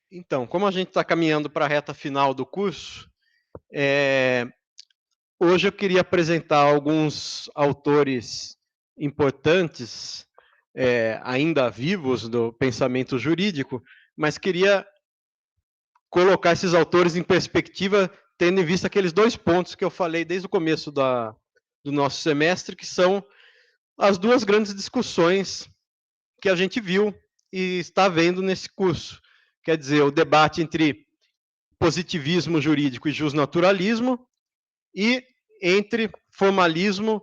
Então, como a gente está caminhando para a reta final do curso, hoje eu queria apresentar alguns autores importantes, ainda vivos do pensamento jurídico, mas queria colocar esses autores em perspectiva, tendo em vista aqueles dois pontos que eu falei desde o começo do nosso semestre, que são as duas grandes discussões que a gente viu e está vendo nesse curso. Quer dizer, o debate entre positivismo jurídico e justnaturalismo, e entre formalismo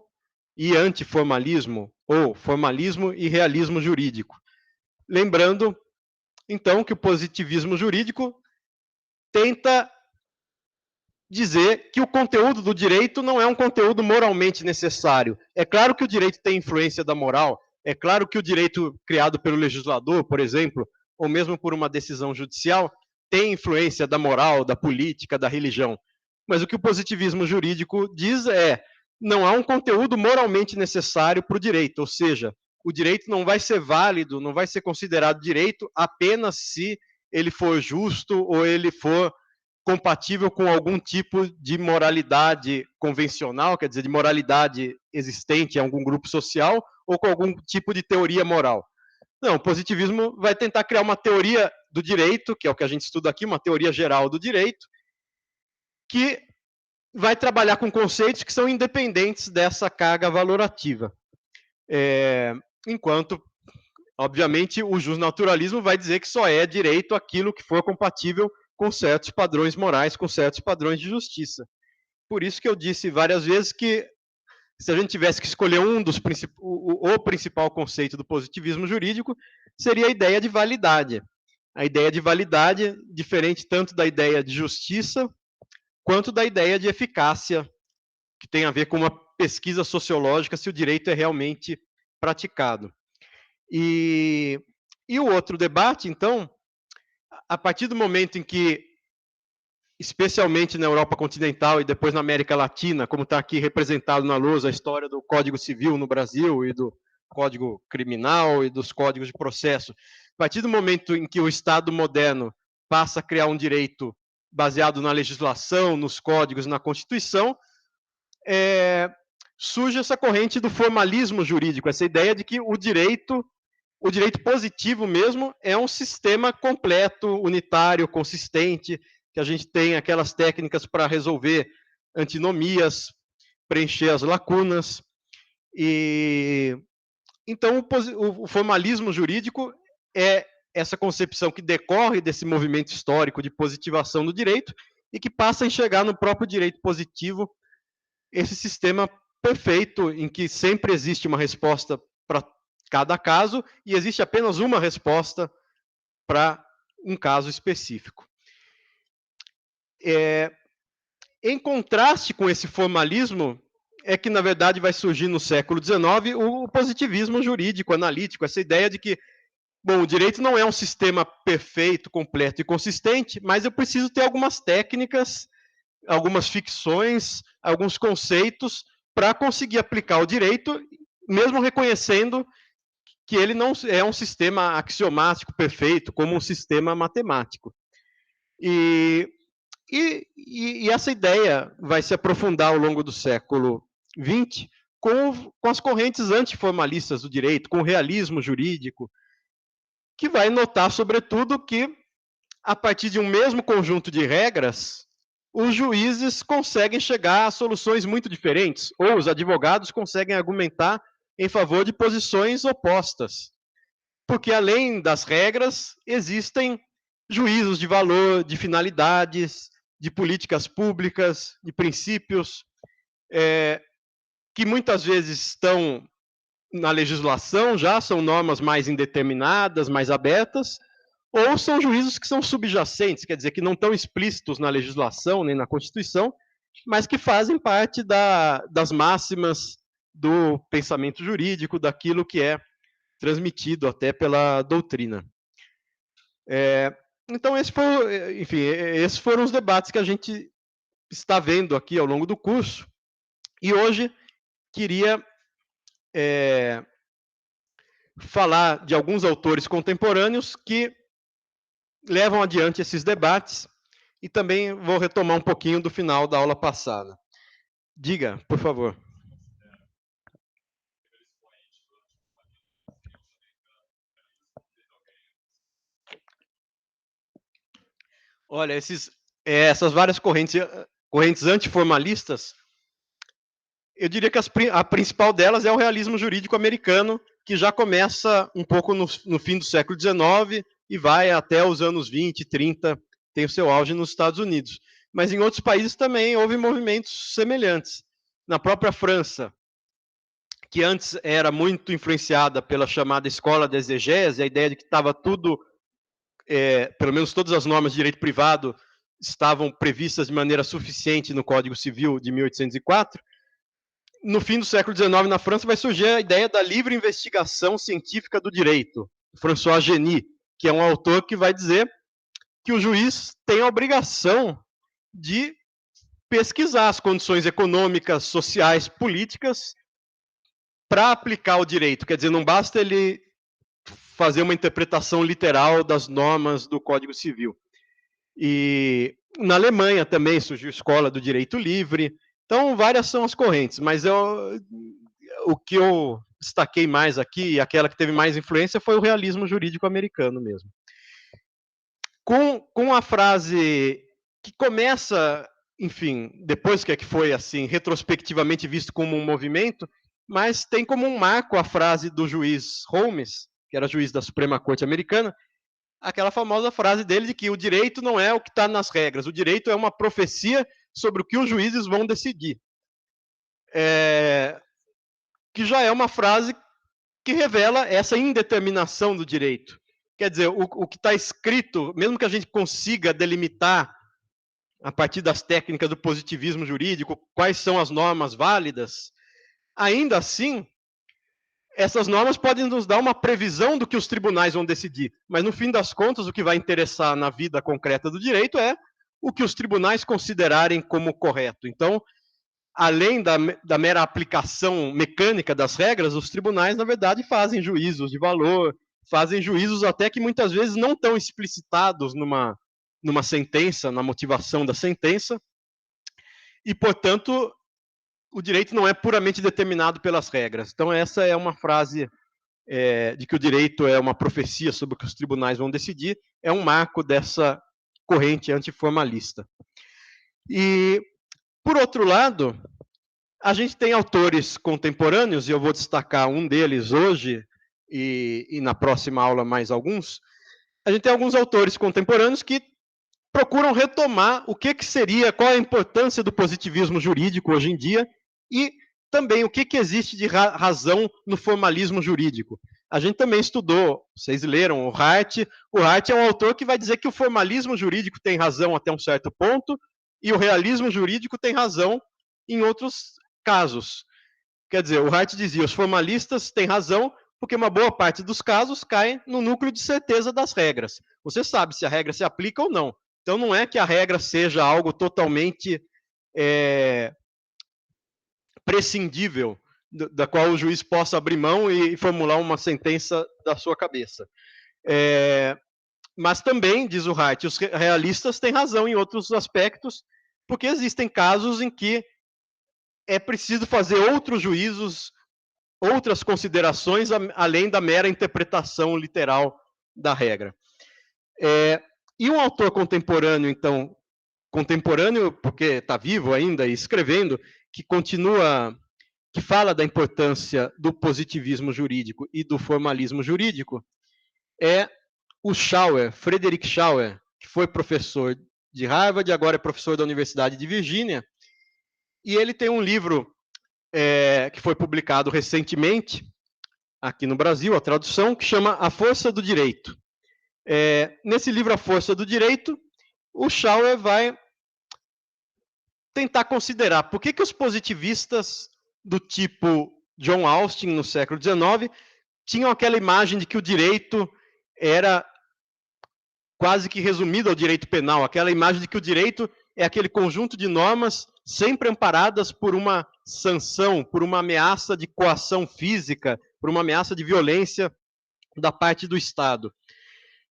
e antiformalismo, ou formalismo e realismo jurídico. Lembrando, então, que o positivismo jurídico tenta dizer que o conteúdo do direito não é um conteúdo moralmente necessário. É claro que o direito tem influência da moral, é claro que o direito criado pelo legislador, por exemplo, ou mesmo por uma decisão judicial, tem influência da moral, da política, da religião. Mas o que o positivismo jurídico diz é: não há um conteúdo moralmente necessário para o direito, ou seja, o direito não vai ser válido, não vai ser considerado direito apenas se ele for justo ou ele for compatível com algum tipo de moralidade convencional, quer dizer, de moralidade existente em algum grupo social, ou com algum tipo de teoria moral. Não, o positivismo vai tentar criar uma teoria do direito, que é o que a gente estuda aqui, uma teoria geral do direito, que vai trabalhar com conceitos que são independentes dessa carga valorativa. Enquanto, obviamente, o justnaturalismo vai dizer que só é direito aquilo que for compatível com certos padrões morais, com certos padrões de justiça. Por isso que eu disse várias vezes que, se a gente tivesse que escolher o principal conceito do positivismo jurídico, seria a ideia de validade. A ideia de validade, diferente tanto da ideia de justiça, quanto da ideia de eficácia, que tem a ver com uma pesquisa sociológica se o direito é realmente praticado. E o outro debate, então, a partir do momento em que, especialmente na Europa continental e depois na América Latina, como está aqui representado na lousa a história do Código Civil no Brasil e do Código Criminal e dos códigos de processo, a partir do momento em que o Estado moderno passa a criar um direito baseado na legislação, nos códigos, na Constituição, surge essa corrente do formalismo jurídico, essa ideia de que o direito positivo mesmo é um sistema completo, unitário, consistente, que a gente tem aquelas técnicas para resolver antinomias, preencher as lacunas. E então o formalismo jurídico é essa concepção que decorre desse movimento histórico de positivação do direito e que passa a enxergar no próprio direito positivo esse sistema perfeito em que sempre existe uma resposta para cada caso e existe apenas uma resposta para um caso específico. Em contraste com esse formalismo, é que, na verdade, vai surgir no século XIX o positivismo jurídico, analítico, essa ideia de que, bom, o direito não é um sistema perfeito, completo e consistente, mas eu preciso ter algumas técnicas, algumas ficções, alguns conceitos para conseguir aplicar o direito, mesmo reconhecendo que ele não é um sistema axiomático perfeito, como um sistema matemático. E essa ideia vai se aprofundar ao longo do século XX com as correntes antiformalistas do direito, com o realismo jurídico, que vai notar, sobretudo, que, a partir de um mesmo conjunto de regras, os juízes conseguem chegar a soluções muito diferentes, ou os advogados conseguem argumentar em favor de posições opostas. Porque, além das regras, existem juízos de valor, de finalidades, de políticas públicas, de princípios, que muitas vezes estão na legislação já, são normas mais indeterminadas, mais abertas, ou são juízos que são subjacentes, quer dizer, que não estão explícitos na legislação nem na Constituição, mas que fazem parte das máximas do pensamento jurídico, daquilo que é transmitido até pela doutrina. Então, esses foram os debates que a gente está vendo aqui ao longo do curso, e hoje queria falar de alguns autores contemporâneos que levam adiante esses debates, e também vou retomar um pouquinho do final da aula passada. Diga, por favor. Olha, essas várias correntes antiformalistas, eu diria que a principal delas é o realismo jurídico americano, que já começa um pouco no fim do século XIX e vai até os anos 20, 30, tem o seu auge nos Estados Unidos. Mas em outros países também houve movimentos semelhantes. Na própria França, que antes era muito influenciada pela chamada escola da exegese, a ideia de que estava tudo, pelo menos todas as normas de direito privado estavam previstas de maneira suficiente no Código Civil de 1804, no fim do século XIX, na França, vai surgir a ideia da livre investigação científica do direito. François Genis, que é um autor que vai dizer que o juiz tem a obrigação de pesquisar as condições econômicas, sociais, políticas para aplicar o direito. Quer dizer, não basta ele fazer uma interpretação literal das normas do Código Civil. E na Alemanha também surgiu a escola do direito livre. Então, várias são as correntes, mas o que eu destaquei mais aqui, aquela que teve mais influência, foi o realismo jurídico americano mesmo. Com a frase que começa, enfim, depois que foi assim, retrospectivamente visto como um movimento, mas tem como um marco a frase do juiz Holmes, que era juiz da Suprema Corte Americana, aquela famosa frase dele de que o direito não é o que está nas regras, o direito é uma profecia sobre o que os juízes vão decidir. Que já é uma frase que revela essa indeterminação do direito. Quer dizer, o que está escrito, mesmo que a gente consiga delimitar, a partir das técnicas do positivismo jurídico, quais são as normas válidas, ainda assim, essas normas podem nos dar uma previsão do que os tribunais vão decidir, mas no fim das contas, o que vai interessar na vida concreta do direito é o que os tribunais considerarem como correto. Então, além da mera aplicação mecânica das regras, os tribunais, na verdade, fazem juízos de valor, fazem juízos até que muitas vezes não estão explicitados numa sentença, na motivação da sentença, e, portanto, o direito não é puramente determinado pelas regras. Então, essa é uma frase de que o direito é uma profecia sobre o que os tribunais vão decidir, é um marco dessa corrente antiformalista. E, por outro lado, a gente tem autores contemporâneos, e eu vou destacar um deles hoje, e na próxima aula mais alguns. A gente tem alguns autores contemporâneos que procuram retomar o que seria, qual a importância do positivismo jurídico hoje em dia, e também o que existe de razão no formalismo jurídico. A gente também estudou, vocês leram, o Hart. O Hart é um autor que vai dizer que o formalismo jurídico tem razão até um certo ponto, e o realismo jurídico tem razão em outros casos. Quer dizer, o Hart dizia, os formalistas têm razão, porque uma boa parte dos casos cai no núcleo de certeza das regras. Você sabe se a regra se aplica ou não. Então, não é que a regra seja algo totalmente prescindível, da qual o juiz possa abrir mão e formular uma sentença da sua cabeça. Mas também, diz o Hart, os realistas têm razão em outros aspectos, porque existem casos em que é preciso fazer outros juízos, outras considerações, além da mera interpretação literal da regra. E um autor contemporâneo, então, contemporâneo porque está vivo ainda e escrevendo, que fala da importância do positivismo jurídico e do formalismo jurídico, é o Schauer, Frederick Schauer, que foi professor de Harvard, agora é professor da Universidade de Virgínia, e ele tem um livro que foi publicado recentemente, aqui no Brasil, a tradução, que chama A Força do Direito. Nesse livro, A Força do Direito, o Schauer vai tentar considerar por que os positivistas do tipo John Austin, no século XIX, tinham aquela imagem de que o direito era quase que resumido ao direito penal, aquela imagem de que o direito é aquele conjunto de normas sempre amparadas por uma sanção, por uma ameaça de coação física, por uma ameaça de violência da parte do Estado.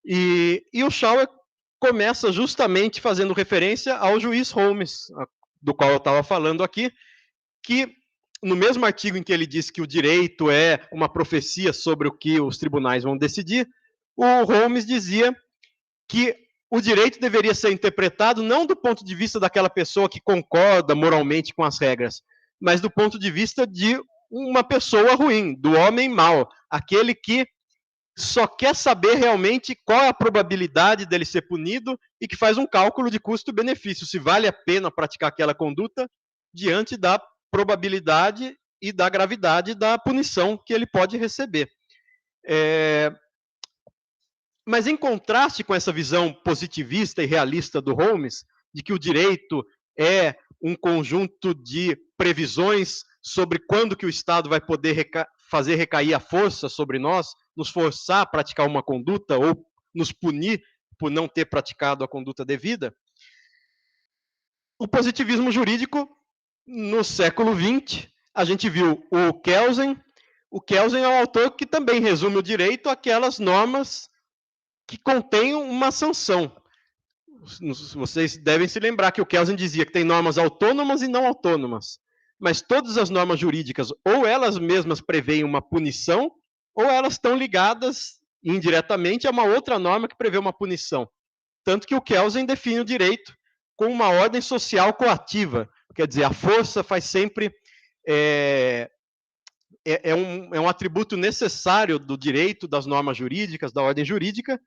E o Schauer começa justamente fazendo referência ao juiz Holmes, do qual eu estava falando aqui, que no mesmo artigo em que ele diz que o direito é uma profecia sobre o que os tribunais vão decidir, o Holmes dizia que o direito deveria ser interpretado não do ponto de vista daquela pessoa que concorda moralmente com as regras, mas do ponto de vista de uma pessoa ruim, do homem mau, aquele que só quer saber realmente qual é a probabilidade dele ser punido e que faz um cálculo de custo-benefício, se vale a pena praticar aquela conduta diante da probabilidade e da gravidade da punição que ele pode receber. Mas em contraste com essa visão positivista e realista do Holmes, de que o direito é um conjunto de previsões sobre quando que o Estado vai poder fazer recair a força sobre nós, nos forçar a praticar uma conduta ou nos punir por não ter praticado a conduta devida, o positivismo jurídico, no século XX, a gente viu o Kelsen. O Kelsen é um autor que também resume o direito àquelas normas que contêm uma sanção. Vocês devem se lembrar que o Kelsen dizia que tem normas autônomas e não autônomas. Mas todas as normas jurídicas, ou elas mesmas preveem uma punição, ou elas estão ligadas indiretamente a uma outra norma que prevê uma punição. Tanto que o Kelsen define o direito com uma ordem social coativa. Quer dizer, a força faz sempre... É um atributo necessário do direito, das normas jurídicas, da ordem jurídica,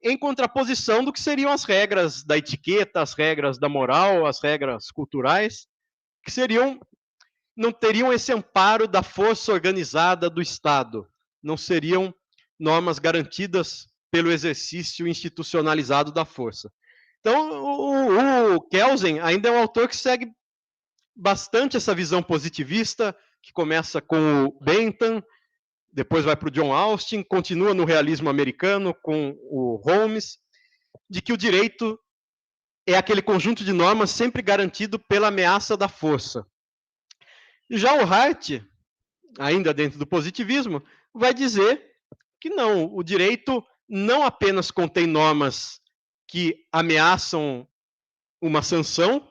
em contraposição do que seriam as regras da etiqueta, as regras da moral, as regras culturais, que não teriam esse amparo da força organizada do Estado, não seriam normas garantidas pelo exercício institucionalizado da força. Então, o Kelsen ainda é um autor que segue bastante essa visão positivista, que começa com o Bentham, depois vai para o John Austin, continua no realismo americano com o Holmes, de que o direito é aquele conjunto de normas sempre garantido pela ameaça da força. Já o Hart, ainda dentro do positivismo, vai dizer que não, o direito não apenas contém normas que ameaçam uma sanção,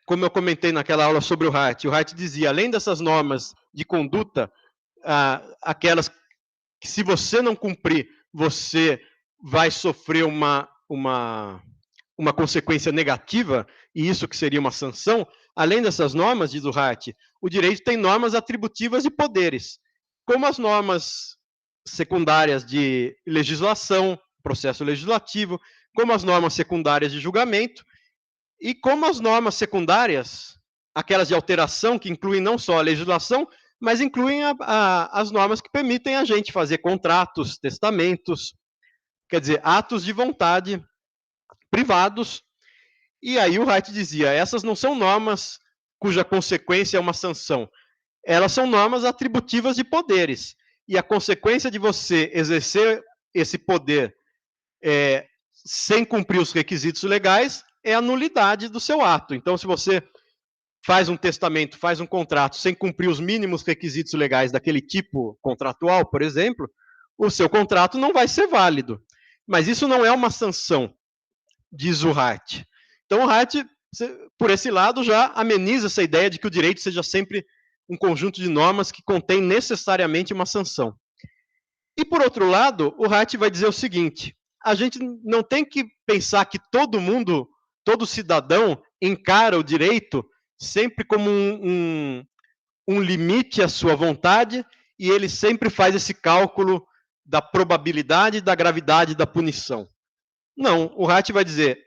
como eu comentei naquela aula sobre o Hart dizia, além dessas normas de conduta, aquelas que se você não cumprir, você vai sofrer uma consequência negativa, e isso que seria uma sanção, além dessas normas, diz o Hart, o direito tem normas atributivas de poderes, como as normas secundárias de legislação, processo legislativo, como as normas secundárias de julgamento, e como as normas secundárias, aquelas de alteração, que incluem não só a legislação, mas incluem as normas que permitem a gente fazer contratos, testamentos, quer dizer, atos de vontade privados. E aí o Hart dizia, essas não são normas cuja consequência é uma sanção, elas são normas atributivas de poderes. E a consequência de você exercer esse poder sem cumprir os requisitos legais é a nulidade do seu ato. Então, se você faz um testamento, faz um contrato sem cumprir os mínimos requisitos legais daquele tipo contratual, por exemplo, o seu contrato não vai ser válido. Mas isso não é uma sanção, diz o Hart. Então, o Hart, por esse lado, já ameniza essa ideia de que o direito seja sempre um conjunto de normas que contém necessariamente uma sanção. E, por outro lado, o Hart vai dizer o seguinte, a gente não tem que pensar que todo mundo, todo cidadão, encara o direito sempre como um limite à sua vontade, e ele sempre faz esse cálculo da probabilidade e da gravidade da punição. Não, o Hart vai dizer,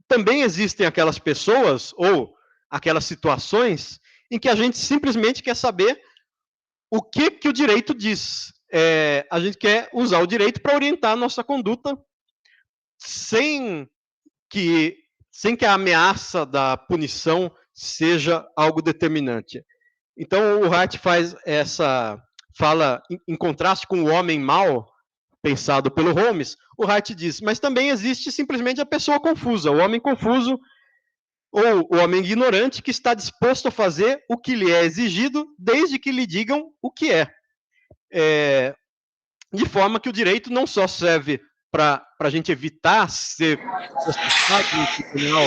também existem aquelas pessoas, ou aquelas situações, em que a gente simplesmente quer saber o que o direito diz. A gente quer usar o direito para orientar a nossa conduta sem que a ameaça da punição seja algo determinante. Então, o Hart fala em contraste com o homem mau, pensado pelo Holmes, o Hart diz, mas também existe simplesmente a pessoa confusa, o homem confuso, ou o homem ignorante que está disposto a fazer o que lhe é exigido, desde que lhe digam o que é. De forma que o direito não só serve para a gente evitar ser processado no tribunal?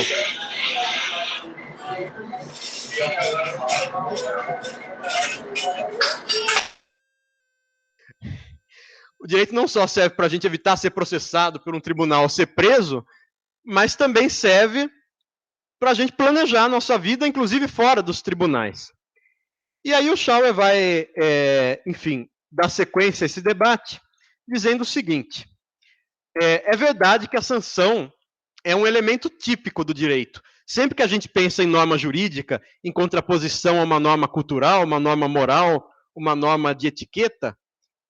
O direito não só serve para a gente evitar ser processado por um tribunal, ser preso, mas também serve para a gente planejar a nossa vida, inclusive fora dos tribunais. E aí o Schauer vai, enfim, dar sequência a esse debate, dizendo o seguinte: é verdade que a sanção é um elemento típico do direito. Sempre que a gente pensa em norma jurídica, em contraposição a uma norma cultural, uma norma moral, uma norma de etiqueta,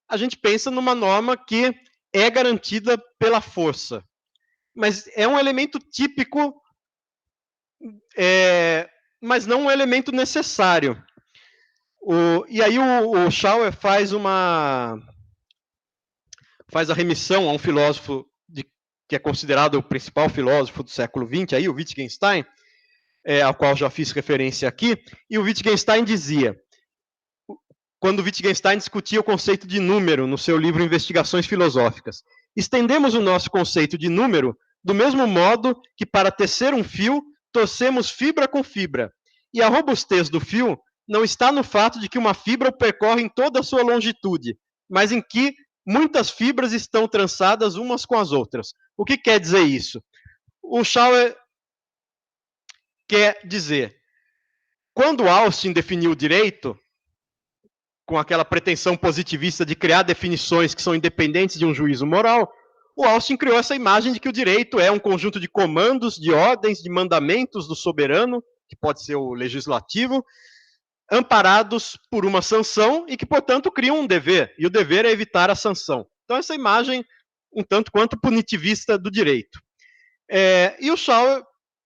a gente pensa numa norma que é garantida pela força. Mas é um elemento típico, mas não um elemento necessário. E aí o Schauer faz a remissão a um filósofo que é considerado o principal filósofo do século XX, aí, o Wittgenstein, ao qual já fiz referência aqui, e o Wittgenstein dizia, quando Wittgenstein discutia o conceito de número no seu livro Investigações Filosóficas, estendemos o nosso conceito de número do mesmo modo que para tecer um fio, torcemos fibra com fibra, e a robustez do fio não está no fato de que uma fibra percorre em toda a sua longitude, mas em que muitas fibras estão trançadas umas com as outras. O que quer dizer isso? O Schauer quer dizer, quando Austin definiu o direito, com aquela pretensão positivista de criar definições que são independentes de um juízo moral, o Austin criou essa imagem de que o direito é um conjunto de comandos, de ordens, de mandamentos do soberano, que pode ser o legislativo, amparados por uma sanção e que, portanto, criam um dever, e o dever é evitar a sanção. Então, essa imagem, um tanto quanto punitivista do direito. E o Schauer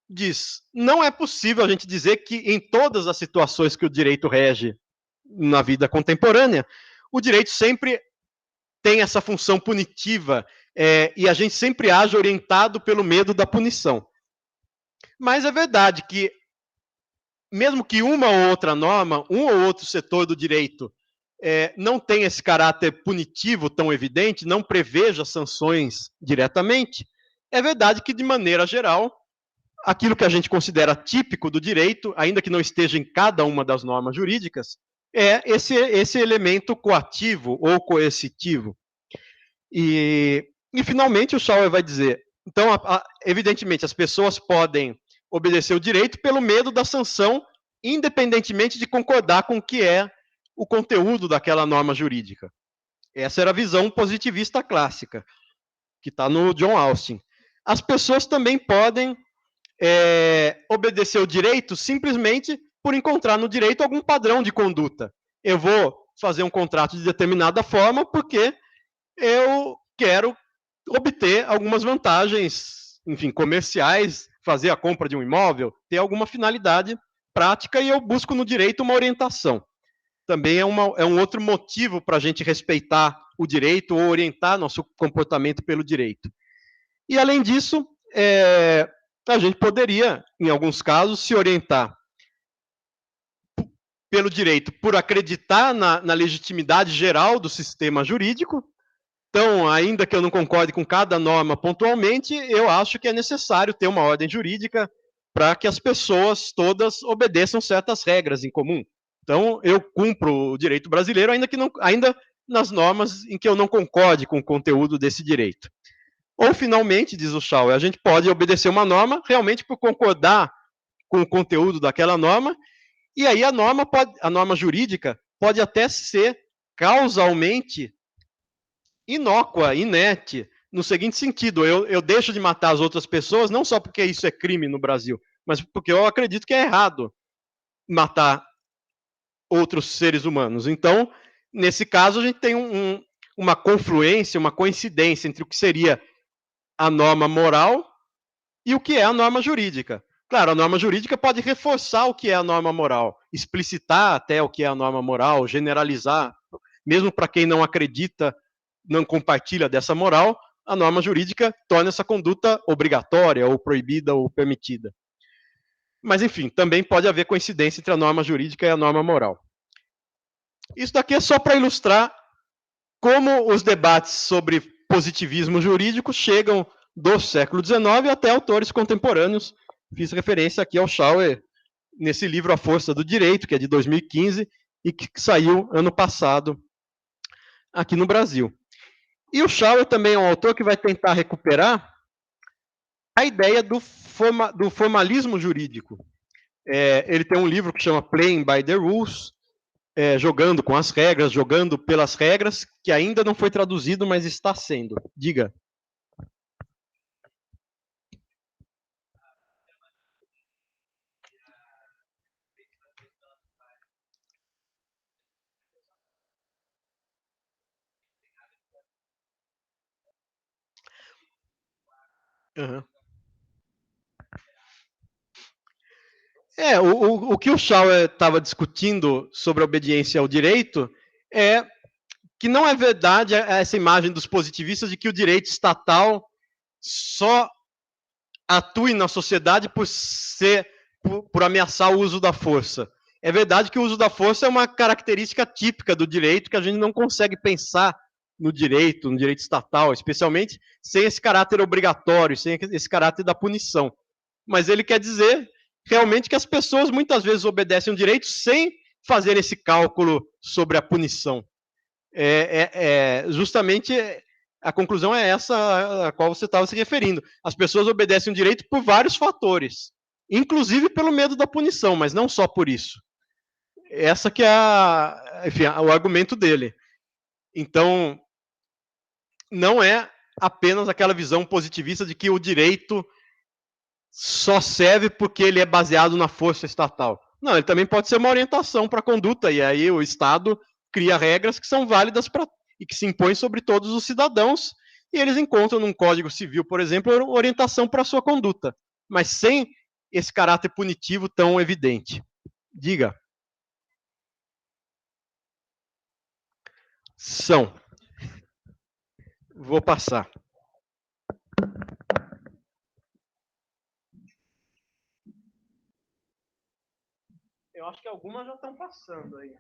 diz, não é possível a gente dizer que em todas as situações que o direito rege na vida contemporânea, o direito sempre tem essa função punitiva e a gente sempre age orientado pelo medo da punição. Mas é verdade que mesmo que uma ou outra norma, um ou outro setor do direito não tenha esse caráter punitivo tão evidente, não preveja sanções diretamente, é verdade que, de maneira geral, aquilo que a gente considera típico do direito, ainda que não esteja em cada uma das normas jurídicas, é esse elemento coativo ou coercitivo. E finalmente, o Schauer vai dizer, então, evidentemente, as pessoas podem obedecer o direito pelo medo da sanção, independentemente de concordar com o que é o conteúdo daquela norma jurídica. Essa era a visão positivista clássica, que está no John Austin. As pessoas também podem obedecer o direito simplesmente por encontrar no direito algum padrão de conduta. Eu vou fazer um contrato de determinada forma porque eu quero obter algumas vantagens, enfim, comerciais, fazer a compra de um imóvel, ter alguma finalidade prática e eu busco no direito uma orientação. Também é um outro motivo para a gente respeitar o direito ou orientar nosso comportamento pelo direito. E, além disso, a gente poderia, em alguns casos, se orientar pelo direito por acreditar na legitimidade geral do sistema jurídico. Então, ainda que eu não concorde com cada norma pontualmente, eu acho que é necessário ter uma ordem jurídica para que as pessoas todas obedeçam certas regras em comum. Então, eu cumpro o direito brasileiro, ainda nas normas em que eu não concorde com o conteúdo desse direito. Ou, finalmente, diz o Schauer, a gente pode obedecer uma norma realmente por concordar com o conteúdo daquela norma, e aí a norma jurídica pode até ser causalmente inócua, inerte, no seguinte sentido, eu deixo de matar as outras pessoas, não só porque isso é crime no Brasil, mas porque eu acredito que é errado matar outros seres humanos. Então, nesse caso, a gente tem uma confluência, uma coincidência entre o que seria a norma moral e o que é a norma jurídica. Claro, a norma jurídica pode reforçar o que é a norma moral, explicitar até o que é a norma moral, generalizar, mesmo para quem não acredita, não compartilha dessa moral, a norma jurídica torna essa conduta obrigatória, ou proibida, ou permitida. Mas, enfim, também pode haver coincidência entre a norma jurídica e a norma moral. Isso daqui é só para ilustrar como os debates sobre positivismo jurídico chegam do século XIX até autores contemporâneos. Fiz referência aqui ao Schauer, nesse livro A Força do Direito, que é de 2015, e que saiu ano passado aqui no Brasil. E o Schauer também é um autor que vai tentar recuperar a ideia do formalismo jurídico. Ele tem um livro que chama Playing by the Rules, jogando com as regras, jogando pelas regras, que ainda não foi traduzido, mas está sendo. Diga. Uhum. O que o Schauer estava discutindo sobre a obediência ao direito é que não é verdade essa imagem dos positivistas de que o direito estatal só atue na sociedade por ameaçar o uso da força. É verdade que o uso da força é uma característica típica do direito que a gente não consegue pensar no direito estatal, especialmente sem esse caráter obrigatório, sem esse caráter da punição. Mas ele quer dizer realmente que as pessoas muitas vezes obedecem o direito sem fazer esse cálculo sobre a punição. Justamente a conclusão é essa a qual você estava se referindo. As pessoas obedecem o direito por vários fatores, inclusive pelo medo da punição, mas não só por isso. Essa que é enfim, o argumento dele. Então, não é apenas aquela visão positivista de que o direito só serve porque ele é baseado na força estatal. Não, ele também pode ser uma orientação para a conduta, e aí o Estado cria regras que são válidas e que se impõem sobre todos os cidadãos, e eles encontram num Código Civil, por exemplo, orientação para a sua conduta, mas sem esse caráter punitivo tão evidente. Diga. São. Vou passar. Eu acho que algumas já estão passando aí.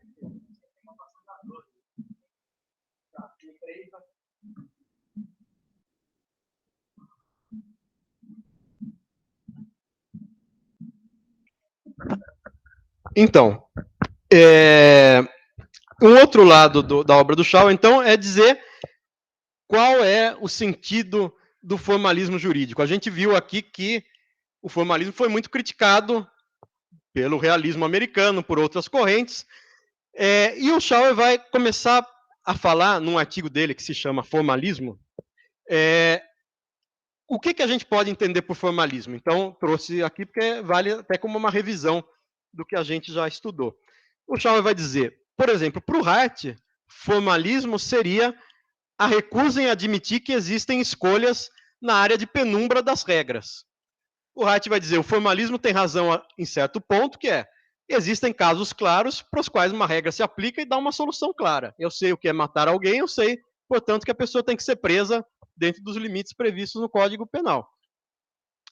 Então, um outro lado da obra do Schauer, então, é dizer qual é o sentido do formalismo jurídico. A gente viu aqui que o formalismo foi muito criticado pelo realismo americano, por outras correntes, e o Schauer vai começar a falar, num artigo dele que se chama Formalismo, o que a gente pode entender por formalismo. Então, trouxe aqui porque vale até como uma revisão do que a gente já estudou. O Schauer vai dizer, por exemplo, para o Hart, formalismo seria a recusa em admitir que existem escolhas na área de penumbra das regras. O Hart vai dizer, o formalismo tem razão em certo ponto, que existem casos claros para os quais uma regra se aplica e dá uma solução clara. Eu sei o que é matar alguém, eu sei, portanto, que a pessoa tem que ser presa dentro dos limites previstos no Código Penal.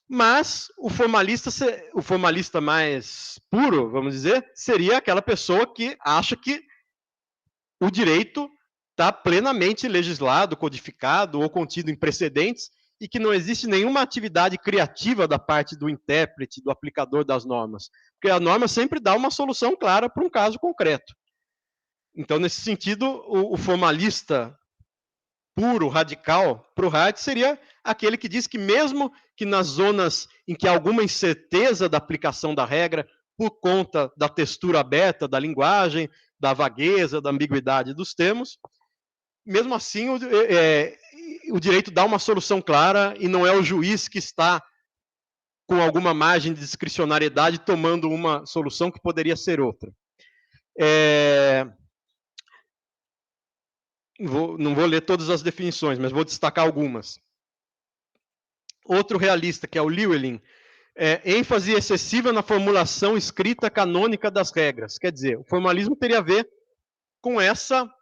Mas o formalista mais puro, vamos dizer, seria aquela pessoa que acha que o direito está plenamente legislado, codificado ou contido em precedentes e que não existe nenhuma atividade criativa da parte do intérprete, do aplicador das normas. Porque a norma sempre dá uma solução clara para um caso concreto. Então, nesse sentido, o formalista puro, radical, para o Hart, seria aquele que diz que mesmo que nas zonas em que há alguma incerteza da aplicação da regra, por conta da textura aberta da linguagem, da vagueza, da ambiguidade dos termos, mesmo assim o direito dá uma solução clara e não é o juiz que está com alguma margem de discricionariedade tomando uma solução que poderia ser outra. Não vou ler todas as definições, mas vou destacar algumas. Outro realista, que é o Llewellyn, ênfase excessiva na formulação escrita canônica das regras. Quer dizer, o formalismo teria a ver com essa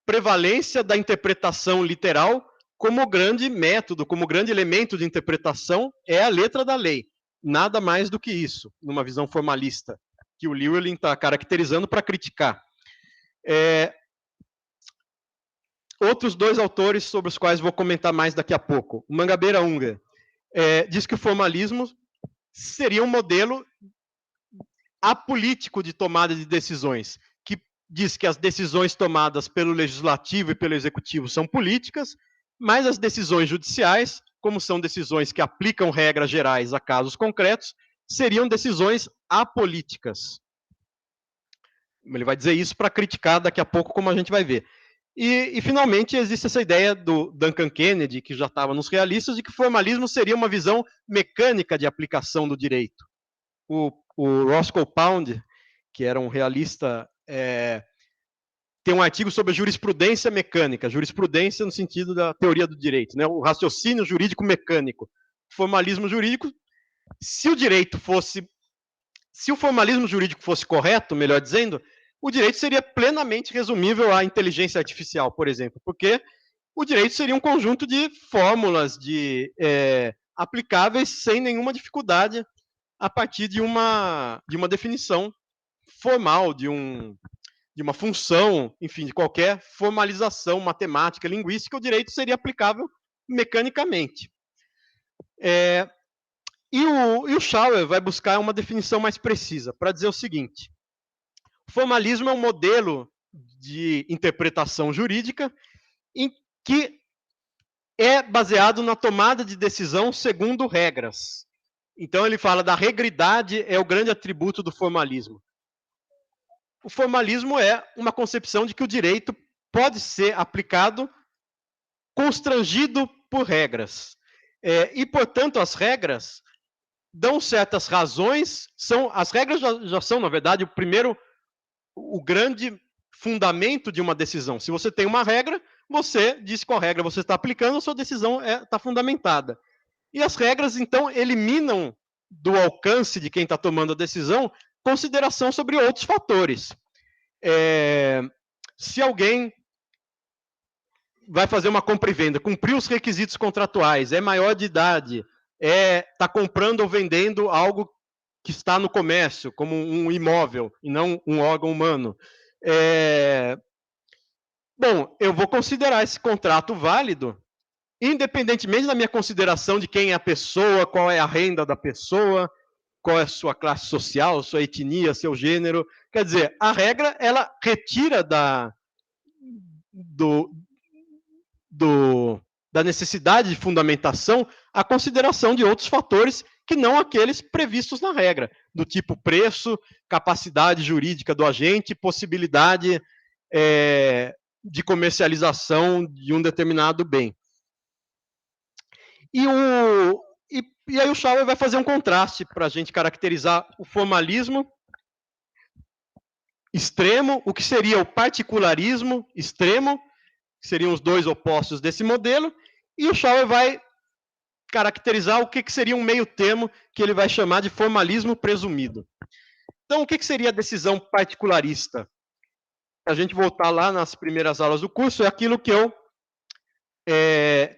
prevalência da interpretação literal como grande método, como grande elemento de interpretação, é a letra da lei. Nada mais do que isso, numa visão formalista, que o Llewellyn está caracterizando para criticar. outros dois autores sobre os quais vou comentar mais daqui a pouco. O Mangabeira Unger diz que o formalismo seria um modelo apolítico de tomada de decisões, que diz que as decisões tomadas pelo legislativo e pelo executivo são políticas, mas as decisões judiciais, como são decisões que aplicam regras gerais a casos concretos, seriam decisões apolíticas. Ele vai dizer isso para criticar daqui a pouco, como a gente vai ver. E, finalmente, existe essa ideia do Duncan Kennedy, que já estava nos realistas, de que o formalismo seria uma visão mecânica de aplicação do direito. O Roscoe Pound, que era um realista, tem um artigo sobre a jurisprudência mecânica, jurisprudência no sentido da teoria do direito, né? O raciocínio jurídico mecânico. O formalismo jurídico, se o formalismo jurídico fosse correto, melhor dizendo, o direito seria plenamente resumível à inteligência artificial, por exemplo, porque o direito seria um conjunto de fórmulas aplicáveis sem nenhuma dificuldade a partir de uma definição formal, de uma função, enfim, de qualquer formalização matemática, linguística, o direito seria aplicável mecanicamente. E o Schauer vai buscar uma definição mais precisa, para dizer o seguinte: o formalismo é um modelo de interpretação jurídica em que é baseado na tomada de decisão segundo regras. Então, ele fala da regridade, é o grande atributo do formalismo. O formalismo é uma concepção de que o direito pode ser aplicado constrangido por regras. E, portanto, as regras dão certas razões, as regras já são, na verdade, o grande fundamento de uma decisão. Se você tem uma regra, você diz qual regra você está aplicando, a sua decisão está fundamentada. E as regras, então, eliminam do alcance de quem está tomando a decisão consideração sobre outros fatores. Se alguém vai fazer uma compra e venda, cumpriu os requisitos contratuais, é maior de idade, está comprando ou vendendo algo que está no comércio, como um imóvel, e não um órgão humano. Bom, eu vou considerar esse contrato válido, independentemente da minha consideração de quem é a pessoa, qual é a renda da pessoa, qual é a sua classe social, sua etnia, seu gênero. Quer dizer, a regra, ela retira da necessidade de fundamentação a consideração de outros fatores que não aqueles previstos na regra, do tipo preço, capacidade jurídica do agente, possibilidade de comercialização de um determinado bem. E aí o Schauer vai fazer um contraste para a gente caracterizar o formalismo extremo, o que seria o particularismo extremo, que seriam os dois opostos desse modelo, e o Schauer vai caracterizar o que seria um meio termo, que ele vai chamar de formalismo presumido. Então, o que seria a decisão particularista? A gente voltar lá nas primeiras aulas do curso, é aquilo que eu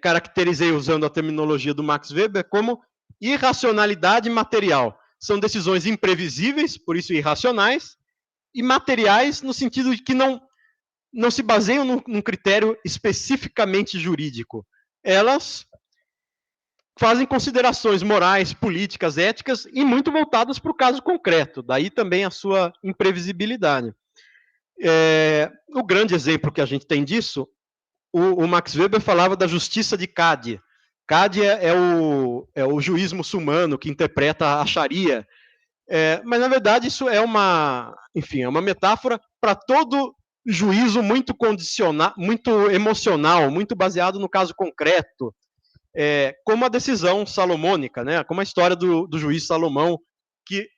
caracterizei usando a terminologia do Max Weber como irracionalidade material. São decisões imprevisíveis, por isso irracionais, e materiais no sentido de que não se baseiam num critério especificamente jurídico. Elas fazem considerações morais, políticas, éticas, e muito voltadas para o caso concreto, daí também a sua imprevisibilidade. O grande exemplo que a gente tem disso, o Max Weber falava da justiça de Qadi. Qadi é o juiz muçulmano que interpreta a Sharia, mas, na verdade, isso é uma metáfora para todo juízo muito condicional, muito emocional, muito baseado no caso concreto, como a decisão salomônica, né? Como a história do juiz Salomão, que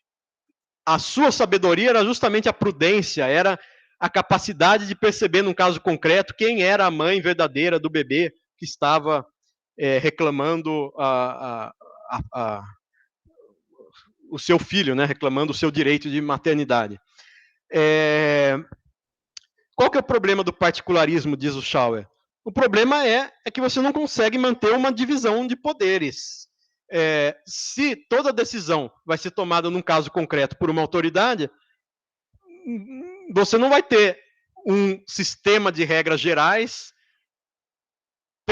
a sua sabedoria era justamente a prudência, era a capacidade de perceber, num caso concreto, quem era a mãe verdadeira do bebê que estava reclamando o seu filho, né? Reclamando o seu direito de maternidade. Qual que é o problema do particularismo, diz o Schauer? O problema é que você não consegue manter uma divisão de poderes. Se toda decisão vai ser tomada num caso concreto por uma autoridade, você não vai ter um sistema de regras gerais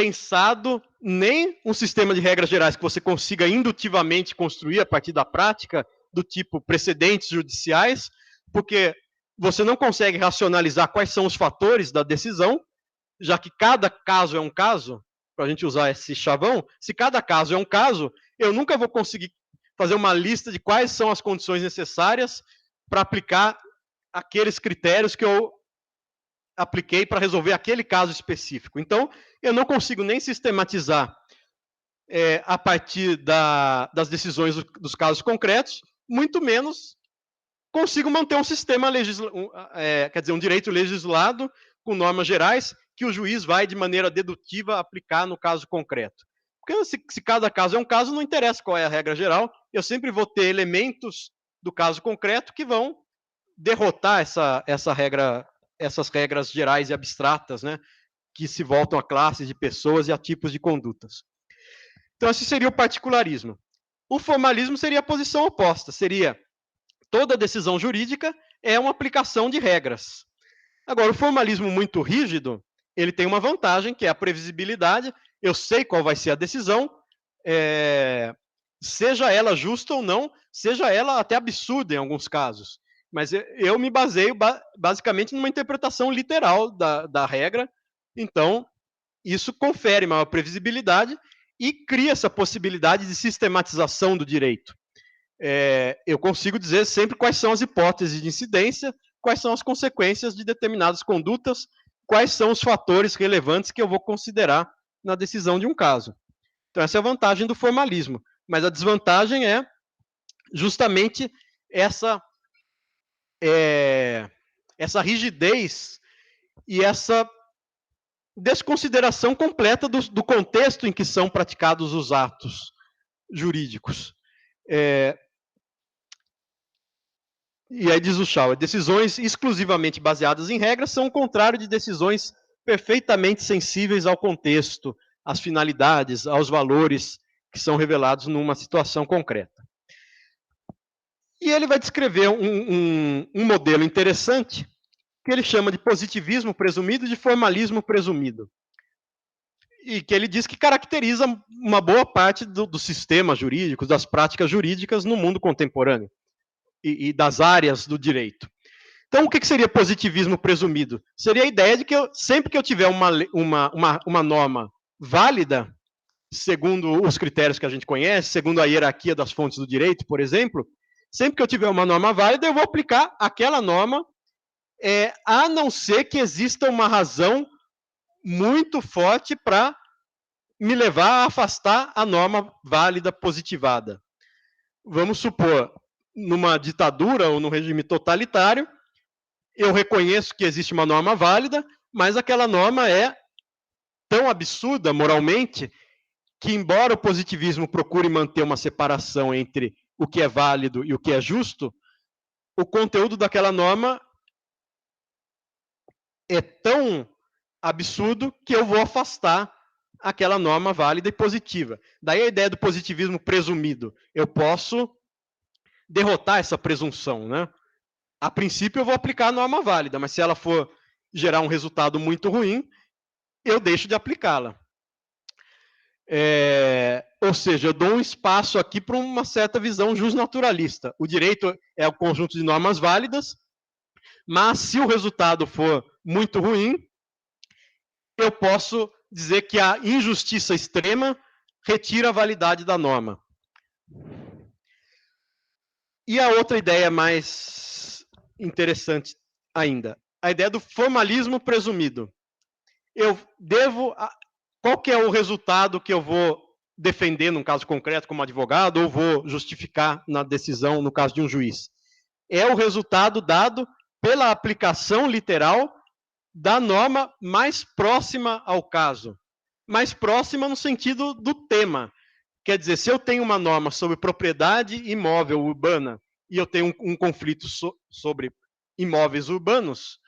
pensado nem um sistema de regras gerais que você consiga indutivamente construir a partir da prática, do tipo precedentes judiciais, porque você não consegue racionalizar quais são os fatores da decisão, já que cada caso é um caso, para a gente usar esse chavão, se cada caso é um caso, eu nunca vou conseguir fazer uma lista de quais são as condições necessárias para aplicar aqueles critérios que eu apliquei para resolver aquele caso específico. Então, eu não consigo nem sistematizar a partir das decisões dos casos concretos, muito menos consigo manter um sistema quer dizer, um direito legislado com normas gerais que o juiz vai de maneira dedutiva aplicar no caso concreto. Porque se cada caso é um caso, não interessa qual é a regra geral, eu sempre vou ter elementos do caso concreto que vão derrotar essas regras gerais e abstratas, né, que se voltam a classes de pessoas e a tipos de condutas. Então, esse seria o particularismo. O formalismo seria a posição oposta, seria toda decisão jurídica é uma aplicação de regras. Agora, o formalismo muito rígido, ele tem uma vantagem, que é a previsibilidade, eu sei qual vai ser a decisão, seja ela justa ou não, seja ela até absurda em alguns casos. Mas eu me baseio basicamente numa interpretação literal da regra, então isso confere maior previsibilidade e cria essa possibilidade de sistematização do direito. Eu consigo dizer sempre quais são as hipóteses de incidência, quais são as consequências de determinadas condutas, quais são os fatores relevantes que eu vou considerar na decisão de um caso. Então, essa é a vantagem do formalismo. Mas a desvantagem é justamente essa rigidez e essa desconsideração completa do contexto em que são praticados os atos jurídicos. E aí diz o Schauer, decisões exclusivamente baseadas em regras são o contrário de decisões perfeitamente sensíveis ao contexto, às finalidades, aos valores que são revelados numa situação concreta. E ele vai descrever um modelo interessante, que ele chama de positivismo presumido e de formalismo presumido. E que ele diz que caracteriza uma boa parte dos sistemas jurídicos, das práticas jurídicas no mundo contemporâneo e das áreas do direito. Então, o que seria positivismo presumido? Seria a ideia de que sempre que eu tiver uma norma válida, segundo os critérios que a gente conhece, segundo a hierarquia das fontes do direito, por exemplo, sempre que eu tiver uma norma válida, eu vou aplicar aquela norma, a não ser que exista uma razão muito forte para me levar a afastar a norma válida positivada. Vamos supor, numa ditadura ou num regime totalitário, eu reconheço que existe uma norma válida, mas aquela norma é tão absurda moralmente que, embora o positivismo procure manter uma separação entre o que é válido e o que é justo, o conteúdo daquela norma é tão absurdo que eu vou afastar aquela norma válida e positiva. Daí a ideia do positivismo presumido. Eu posso derrotar essa presunção, né? A princípio eu vou aplicar a norma válida, mas se ela for gerar um resultado muito ruim, eu deixo de aplicá-la. Ou seja, eu dou um espaço aqui para uma certa visão justnaturalista. O direito é o conjunto de normas válidas, mas se o resultado for muito ruim, eu posso dizer que a injustiça extrema retira a validade da norma. E a outra ideia mais interessante ainda, a ideia do formalismo presumido. Qual que é o resultado que eu vou defender num caso concreto como advogado ou vou justificar na decisão no caso de um juiz? É o resultado dado pela aplicação literal da norma mais próxima ao caso. Mais próxima no sentido do tema. Quer dizer, se eu tenho uma norma sobre propriedade imóvel urbana e eu tenho um conflito sobre imóveis urbanos,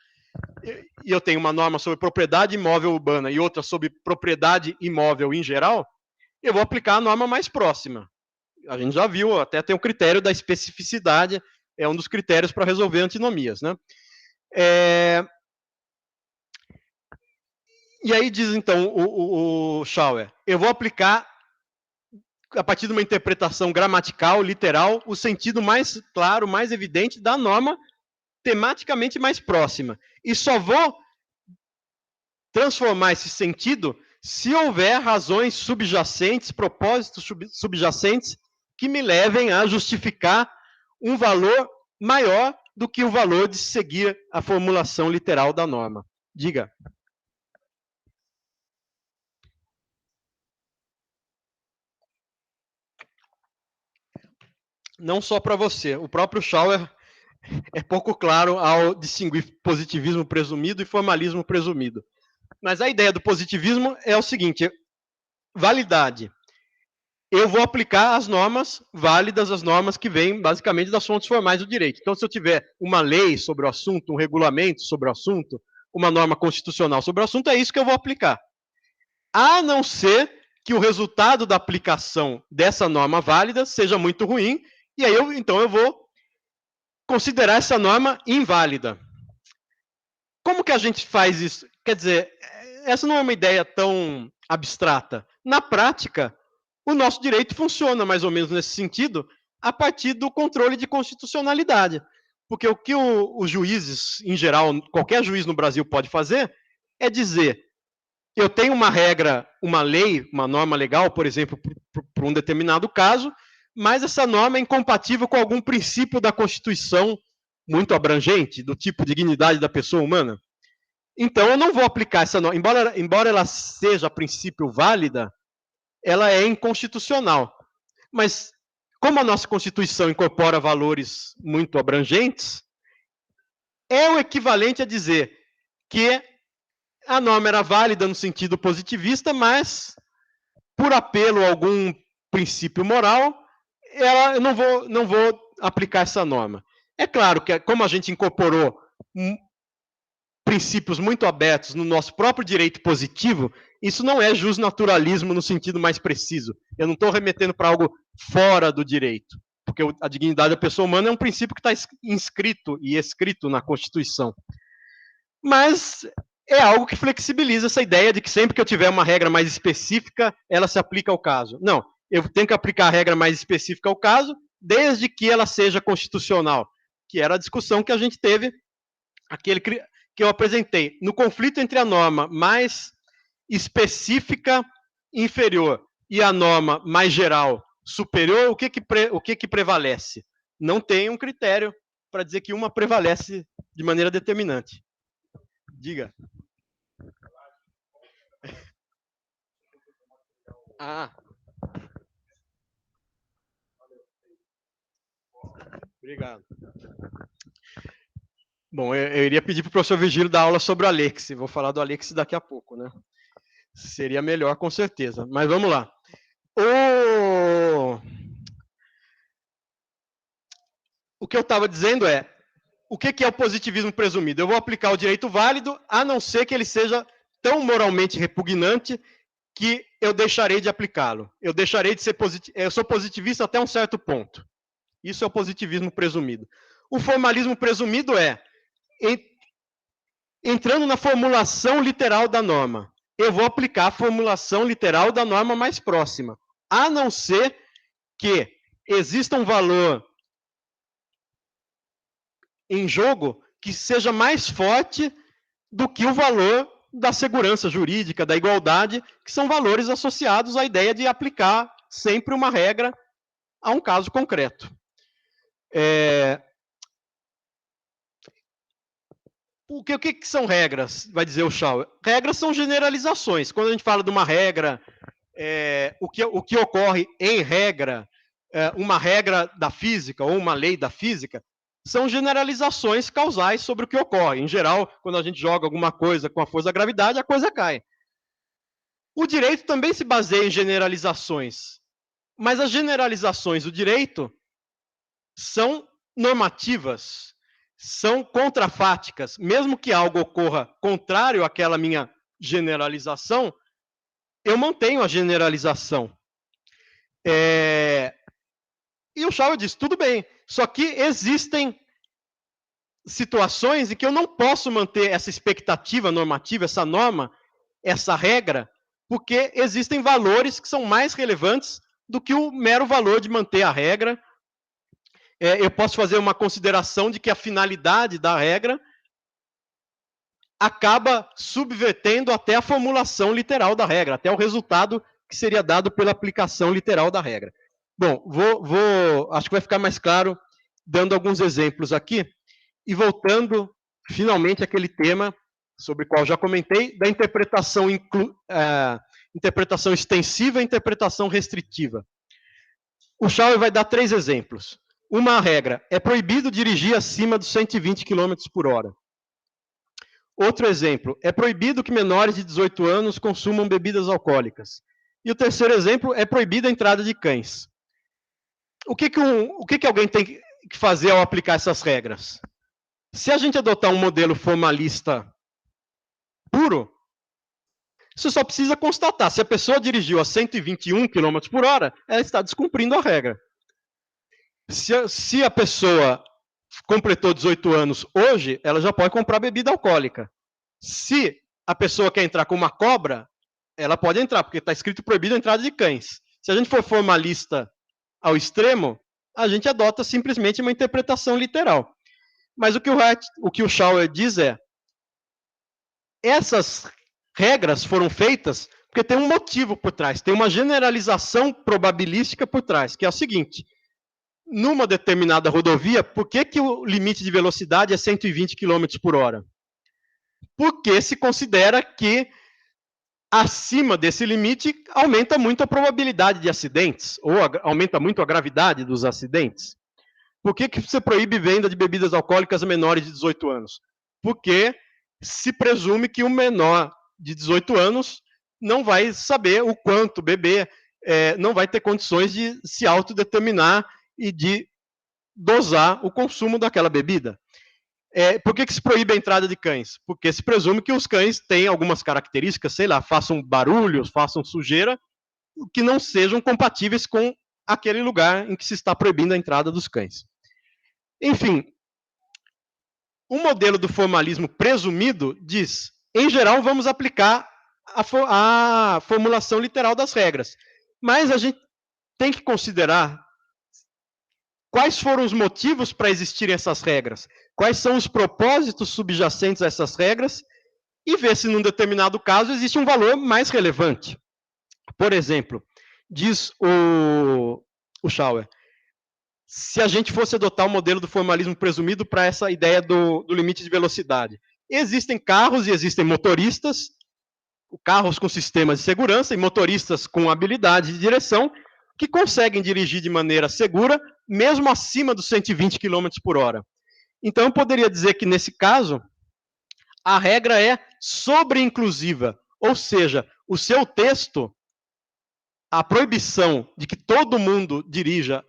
e eu tenho uma norma sobre propriedade imóvel urbana e outra sobre propriedade imóvel em geral, eu vou aplicar a norma mais próxima. A gente já viu, até tem o critério da especificidade, é um dos critérios para resolver antinomias, né? E aí diz, então, o Schauer, eu vou aplicar, a partir de uma interpretação gramatical, literal, o sentido mais claro, mais evidente da norma tematicamente mais próxima. E só vou transformar esse sentido se houver razões subjacentes, propósitos subjacentes, que me levem a justificar um valor maior do que o valor de seguir a formulação literal da norma. Diga. Não só para você, o próprio Schauer é pouco claro ao distinguir positivismo presumido e formalismo presumido. Mas a ideia do positivismo é o seguinte: validade. Eu vou aplicar as normas válidas, as normas que vêm basicamente das fontes formais do direito. Então, se eu tiver uma lei sobre o assunto, um regulamento sobre o assunto, uma norma constitucional sobre o assunto, é isso que eu vou aplicar. A não ser que o resultado da aplicação dessa norma válida seja muito ruim, e aí então eu vou considerar essa norma inválida. Como que a gente faz isso? Quer dizer, essa não é uma ideia tão abstrata. Na prática, o nosso direito funciona mais ou menos nesse sentido, a partir do controle de constitucionalidade. Porque o que os juízes, em geral, qualquer juiz no Brasil pode fazer, é dizer, eu tenho uma regra, uma lei, uma norma legal, por exemplo, para um determinado caso, mas essa norma é incompatível com algum princípio da Constituição muito abrangente, do tipo dignidade da pessoa humana. Então, eu não vou aplicar essa norma. Embora ela seja, a princípio, válida, ela é inconstitucional. Mas, como a nossa Constituição incorpora valores muito abrangentes, é o equivalente a dizer que a norma era válida no sentido positivista, mas, por apelo a algum princípio moral, eu não vou aplicar essa norma. É claro que, como a gente incorporou princípios muito abertos no nosso próprio direito positivo, isso não é justnaturalismo no sentido mais preciso. Eu não estou remetendo para algo fora do direito, porque a dignidade da pessoa humana é um princípio que está inscrito e escrito na Constituição. Mas é algo que flexibiliza essa ideia de que sempre que eu tiver uma regra mais específica, ela se aplica ao caso. Não, eu tenho que aplicar a regra mais específica ao caso, desde que ela seja constitucional, que era a discussão que a gente teve, aquele que eu apresentei. No conflito entre a norma mais específica inferior e a norma mais geral superior, o que prevalece? Não tem um critério para dizer que uma prevalece de maneira determinante. Diga. Obrigado. Bom, eu iria pedir para o professor Virgílio dar aula sobre o Alex. Vou falar do Alex daqui a pouco, né? Seria melhor, com certeza. Mas vamos lá. O que eu estava dizendo é, o que é o positivismo presumido? Eu vou aplicar o direito válido, a não ser que ele seja tão moralmente repugnante que eu deixarei de aplicá-lo. Eu deixarei de ser positivista. Eu sou positivista até um certo ponto. Isso é o positivismo presumido. O formalismo presumido é, entrando na formulação literal da norma, eu vou aplicar a formulação literal da norma mais próxima, a não ser que exista um valor em jogo que seja mais forte do que o valor da segurança jurídica, da igualdade, que são valores associados à ideia de aplicar sempre uma regra a um caso concreto. O que são regras, vai dizer o Schauer? Regras são generalizações. Quando a gente fala de uma regra, o que ocorre em regra, uma regra da física ou uma lei da física, são generalizações causais sobre o que ocorre. Em geral, quando a gente joga alguma coisa com a força da gravidade, a coisa cai. O direito também se baseia em generalizações, mas as generalizações do direito são normativas, são contrafáticas. Mesmo que algo ocorra contrário àquela minha generalização, eu mantenho a generalização. E o Schauer diz, tudo bem, só que existem situações em que eu não posso manter essa expectativa normativa, essa norma, essa regra, porque existem valores que são mais relevantes do que o mero valor de manter a regra. Eu posso fazer uma consideração de que a finalidade da regra acaba subvertendo até a formulação literal da regra, até o resultado que seria dado pela aplicação literal da regra. Bom, acho que vai ficar mais claro dando alguns exemplos aqui e voltando finalmente àquele tema sobre o qual já comentei, da interpretação, interpretação extensiva e interpretação restritiva. O Schauer vai dar 3 exemplos. Uma regra, é proibido dirigir acima dos 120 km por hora. Outro exemplo, é proibido que menores de 18 anos consumam bebidas alcoólicas. E o terceiro exemplo, é proibida a entrada de cães. O que alguém tem que fazer ao aplicar essas regras? Se a gente adotar um modelo formalista puro, você só precisa constatar, se a pessoa dirigiu a 121 km por hora, ela está descumprindo a regra. Se a pessoa completou 18 anos hoje, ela já pode comprar bebida alcoólica. Se a pessoa quer entrar com uma cobra, ela pode entrar, porque está escrito proibido a entrada de cães. Se a gente for formalista ao extremo, a gente adota simplesmente uma interpretação literal. Mas o que o Schauer diz é, essas regras foram feitas porque tem um motivo por trás, tem uma generalização probabilística por trás, que é o seguinte, numa determinada rodovia, por que o limite de velocidade é 120 km por hora? Porque se considera que acima desse limite aumenta muito a probabilidade de acidentes, ou aumenta muito a gravidade dos acidentes. Por que você proíbe venda de bebidas alcoólicas a menores de 18 anos? Porque se presume que o menor de 18 anos não vai saber o quanto beber, não vai ter condições de se autodeterminar e de dosar o consumo daquela bebida. Por que se proíbe a entrada de cães? Porque se presume que os cães têm algumas características, sei lá, façam barulhos, façam sujeira, que não sejam compatíveis com aquele lugar em que se está proibindo a entrada dos cães. Enfim, o modelo do formalismo presumido diz, em geral, vamos aplicar a formulação literal das regras. Mas a gente tem que considerar quais foram os motivos para existirem essas regras, quais são os propósitos subjacentes a essas regras, e ver se, num determinado caso, existe um valor mais relevante. Por exemplo, diz o Schauer, se a gente fosse adotar o modelo do formalismo presumido para essa ideia do limite de velocidade. Existem carros e existem motoristas, carros com sistemas de segurança e motoristas com habilidade de direção, que conseguem dirigir de maneira segura, mesmo acima dos 120 km por hora. Então, eu poderia dizer que, nesse caso, a regra é sobre-inclusiva, ou seja, o seu texto, a proibição de que todo mundo dirija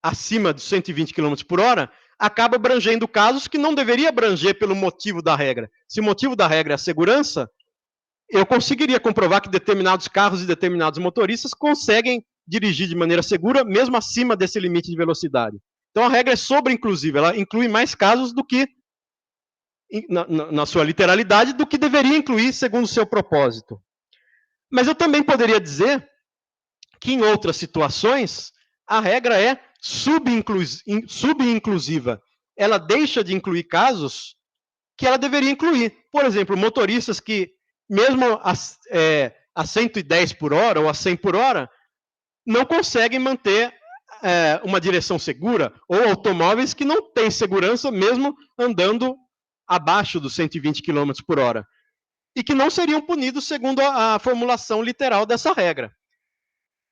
acima dos 120 km por hora, acaba abrangendo casos que não deveria abranger pelo motivo da regra. Se o motivo da regra é a segurança, eu conseguiria comprovar que determinados carros e determinados motoristas conseguem dirigir de maneira segura, mesmo acima desse limite de velocidade. Então, a regra é sobre-inclusiva, ela inclui mais casos do que, na sua literalidade, do que deveria incluir segundo o seu propósito. Mas eu também poderia dizer que, em outras situações, a regra é subinclusiva. Ela deixa de incluir casos que ela deveria incluir. Por exemplo, motoristas que, mesmo a 110 por hora ou a 100 por hora, não conseguem manter uma direção segura, ou automóveis que não têm segurança mesmo andando abaixo dos 120 km por hora, e que não seriam punidos segundo a formulação literal dessa regra.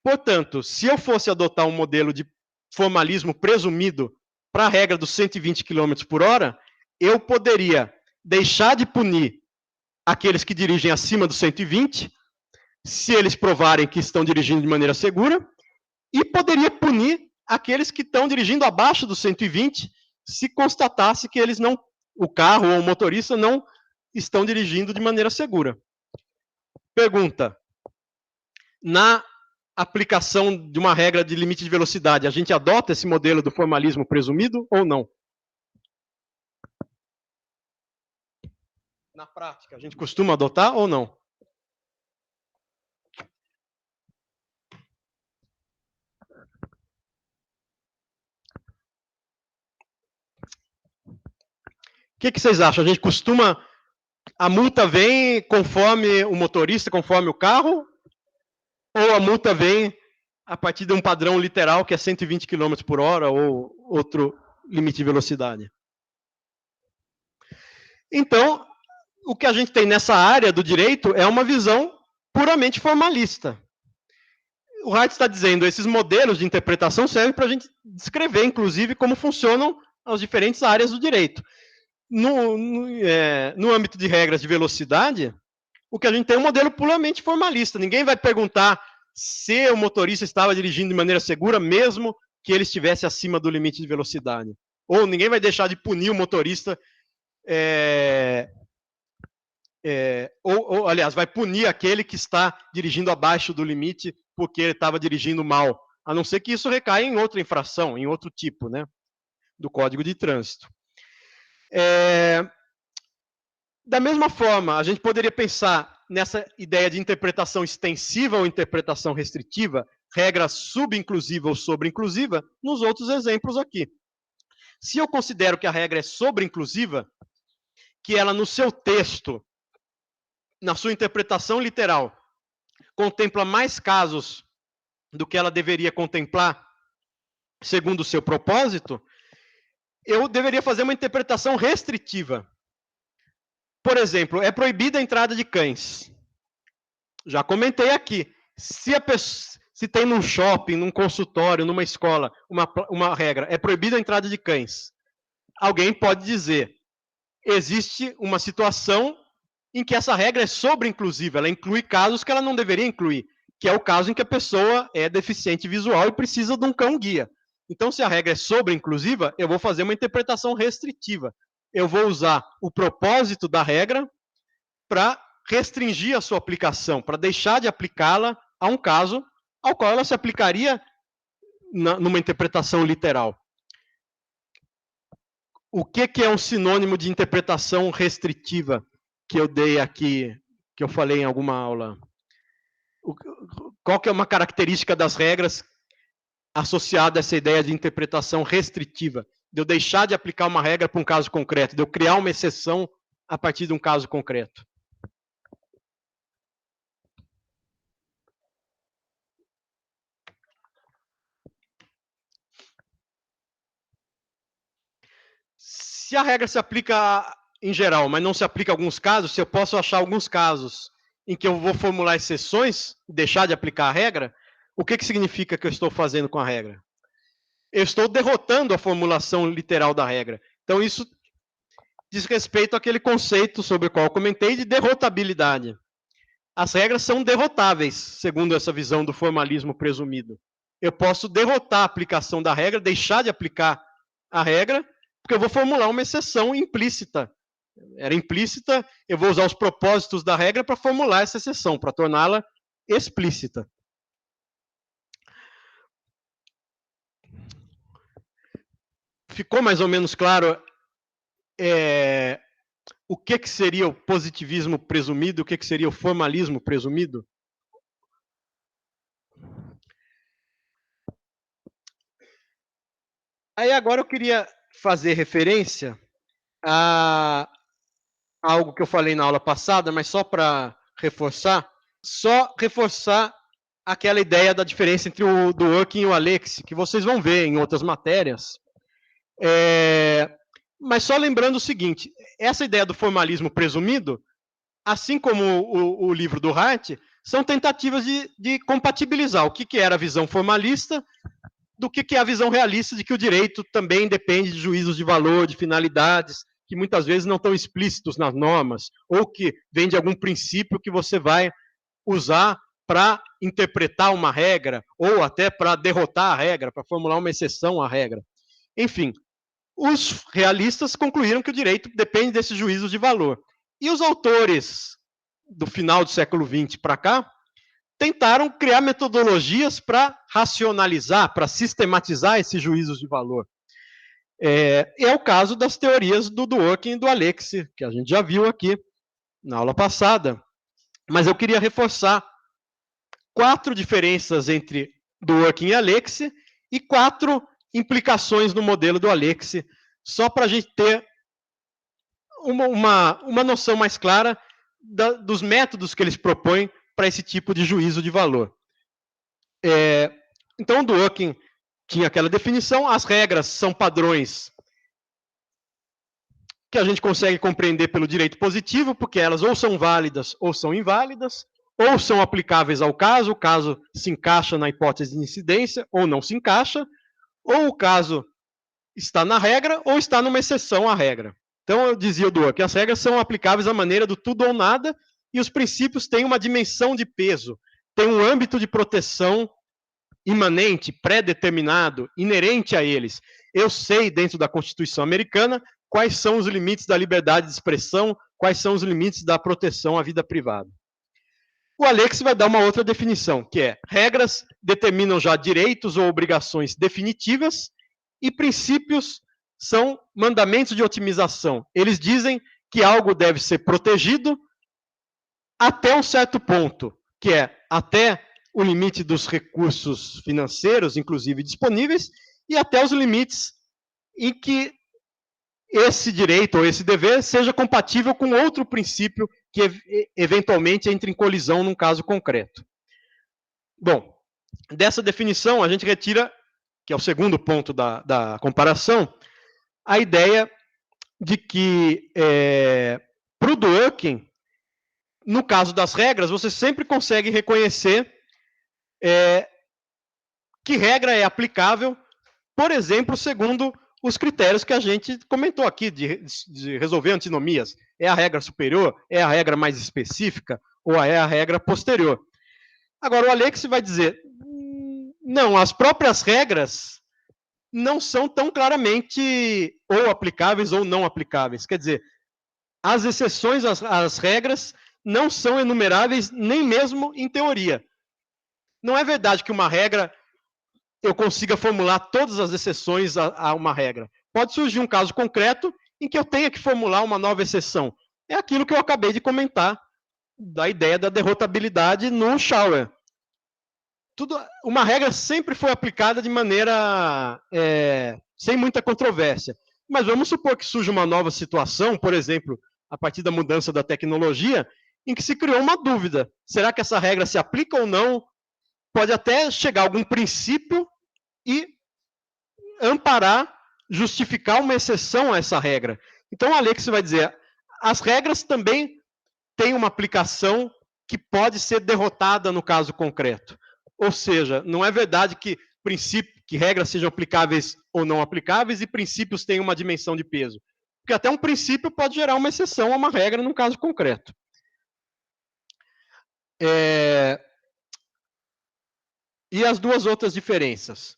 Portanto, se eu fosse adotar um modelo de formalismo presumido para a regra dos 120 km por hora, eu poderia deixar de punir aqueles que dirigem acima dos 120, se eles provarem que estão dirigindo de maneira segura, e poderia punir aqueles que estão dirigindo abaixo dos 120, se constatasse que eles não, o carro ou o motorista não estão dirigindo de maneira segura. Pergunta: na aplicação de uma regra de limite de velocidade, a gente adota esse modelo do formalismo presumido ou não? Na prática, a gente costuma adotar ou não? que vocês acham? A gente costuma... A multa vem conforme o motorista, conforme o carro? Ou a multa vem a partir de um padrão literal, que é 120 km por hora, ou outro limite de velocidade? Então, o que a gente tem nessa área do direito é uma visão puramente formalista. O Hart está dizendo, esses modelos de interpretação servem para a gente descrever, inclusive, como funcionam as diferentes áreas do direito. No âmbito de regras de velocidade, o que a gente tem é um modelo puramente formalista. Ninguém vai perguntar se o motorista estava dirigindo de maneira segura, mesmo que ele estivesse acima do limite de velocidade. Ou ninguém vai deixar de punir o motorista, aliás, vai punir aquele que está dirigindo abaixo do limite porque ele estava dirigindo mal, a não ser que isso recaia em outra infração, em outro tipo, né, do Código de Trânsito. Da mesma forma, a gente poderia pensar nessa ideia de interpretação extensiva ou interpretação restritiva, regra subinclusiva ou sobreinclusiva, nos outros exemplos aqui. Se eu considero que a regra é sobreinclusiva, que ela no seu texto, na sua interpretação literal, contempla mais casos do que ela deveria contemplar, segundo o seu propósito, eu deveria fazer uma interpretação restritiva. Por exemplo, é proibida a entrada de cães. Já comentei aqui. Se tem num shopping, num consultório, numa escola, uma regra, é proibida a entrada de cães. Alguém pode dizer, existe uma situação em que essa regra é sobreinclusiva, ela inclui casos que ela não deveria incluir, que é o caso em que a pessoa é deficiente visual e precisa de um cão-guia. Então, se a regra é sobreinclusiva, eu vou fazer uma interpretação restritiva. Eu vou usar o propósito da regra para restringir a sua aplicação, para deixar de aplicá-la a um caso ao qual ela se aplicaria numa interpretação literal. O que é um sinônimo de interpretação restritiva que eu dei aqui, que eu falei em alguma aula? Qual que é uma característica das regras associada a essa ideia de interpretação restritiva? De eu deixar de aplicar uma regra para um caso concreto, de eu criar uma exceção a partir de um caso concreto. Se a regra se aplica em geral, mas não se aplica a alguns casos, se eu posso achar alguns casos em que eu vou formular exceções, deixar de aplicar a regra, o que significa que eu estou fazendo com a regra? Eu estou derrotando a formulação literal da regra. Então, isso diz respeito àquele conceito sobre o qual eu comentei de derrotabilidade. As regras são derrotáveis, segundo essa visão do formalismo presumido. Eu posso derrotar a aplicação da regra, deixar de aplicar a regra, porque eu vou formular uma exceção implícita. Era implícita, eu vou usar os propósitos da regra para formular essa exceção, para torná-la explícita. Ficou mais ou menos claro o que seria o positivismo presumido, o que seria o formalismo presumido? Aí agora eu queria fazer referência a algo que eu falei na aula passada, mas só para reforçar, aquela ideia da diferença entre o Dworkin e o Alex, que vocês vão ver em outras matérias. Mas só lembrando o seguinte, essa ideia do formalismo presumido, assim como o livro do Hart, são tentativas de compatibilizar o que era a visão formalista do que é a visão realista de que o direito também depende de juízos de valor, de finalidades, que muitas vezes não estão explícitos nas normas, ou que vem de algum princípio que você vai usar para interpretar uma regra, ou até para derrotar a regra, para formular uma exceção à regra. Enfim, os realistas concluíram que o direito depende desses juízos de valor. E os autores do final do século XX para cá tentaram criar metodologias para racionalizar, para sistematizar esses juízos de valor. É o caso das teorias do Dworkin e do Alex, que a gente já viu aqui na aula passada. Mas eu queria reforçar 4 diferenças entre Dworkin e Alex e 4 implicações no modelo do Alex, só para a gente ter uma noção mais clara dos métodos que eles propõem para esse tipo de juízo de valor. Então, o Dworkin tinha aquela definição, as regras são padrões que a gente consegue compreender pelo direito positivo, porque elas ou são válidas ou são inválidas, ou são aplicáveis ao caso, o caso se encaixa na hipótese de incidência ou não se encaixa, ou o caso está na regra ou está numa exceção à regra. Então, eu dizia o Dworkin, as regras são aplicáveis à maneira do tudo ou nada, e os princípios têm uma dimensão de peso, têm um âmbito de proteção imanente, pré-determinado, inerente a eles. Eu sei, dentro da Constituição americana, quais são os limites da liberdade de expressão, quais são os limites da proteção à vida privada. O Alex vai dar uma outra definição, que é: regras determinam já direitos ou obrigações definitivas e princípios são mandamentos de otimização. Eles dizem que algo deve ser protegido até um certo ponto, que é até o limite dos recursos financeiros, inclusive disponíveis, e até os limites em que esse direito ou esse dever seja compatível com outro princípio que eventualmente entre em colisão num caso concreto. Bom, dessa definição a gente retira, que é o segundo ponto da comparação, a ideia de que, para o Dworkin, no caso das regras, você sempre consegue reconhecer que regra é aplicável, por exemplo, segundo os critérios que a gente comentou aqui, de resolver antinomias. É a regra superior? É a regra mais específica? Ou é a regra posterior? Agora, o Alex vai dizer, não, as próprias regras não são tão claramente ou aplicáveis ou não aplicáveis. Quer dizer, as exceções às regras não são enumeráveis nem mesmo em teoria. Não é verdade que uma regra eu consiga formular todas as exceções a uma regra. Pode surgir um caso concreto em que eu tenha que formular uma nova exceção. É aquilo que eu acabei de comentar, da ideia da derrotabilidade no Schauer. Uma regra sempre foi aplicada de maneira sem muita controvérsia. Mas vamos supor que surja uma nova situação, por exemplo, a partir da mudança da tecnologia, em que se criou uma dúvida. Será que essa regra se aplica ou não? Pode até chegar a algum princípio e amparar, justificar uma exceção a essa regra. Então, o Alex vai dizer, as regras também têm uma aplicação que pode ser derrotada no caso concreto. Ou seja, não é verdade que regras sejam aplicáveis ou não aplicáveis e princípios têm uma dimensão de peso. Porque até um princípio pode gerar uma exceção a uma regra num caso concreto. E as duas outras diferenças.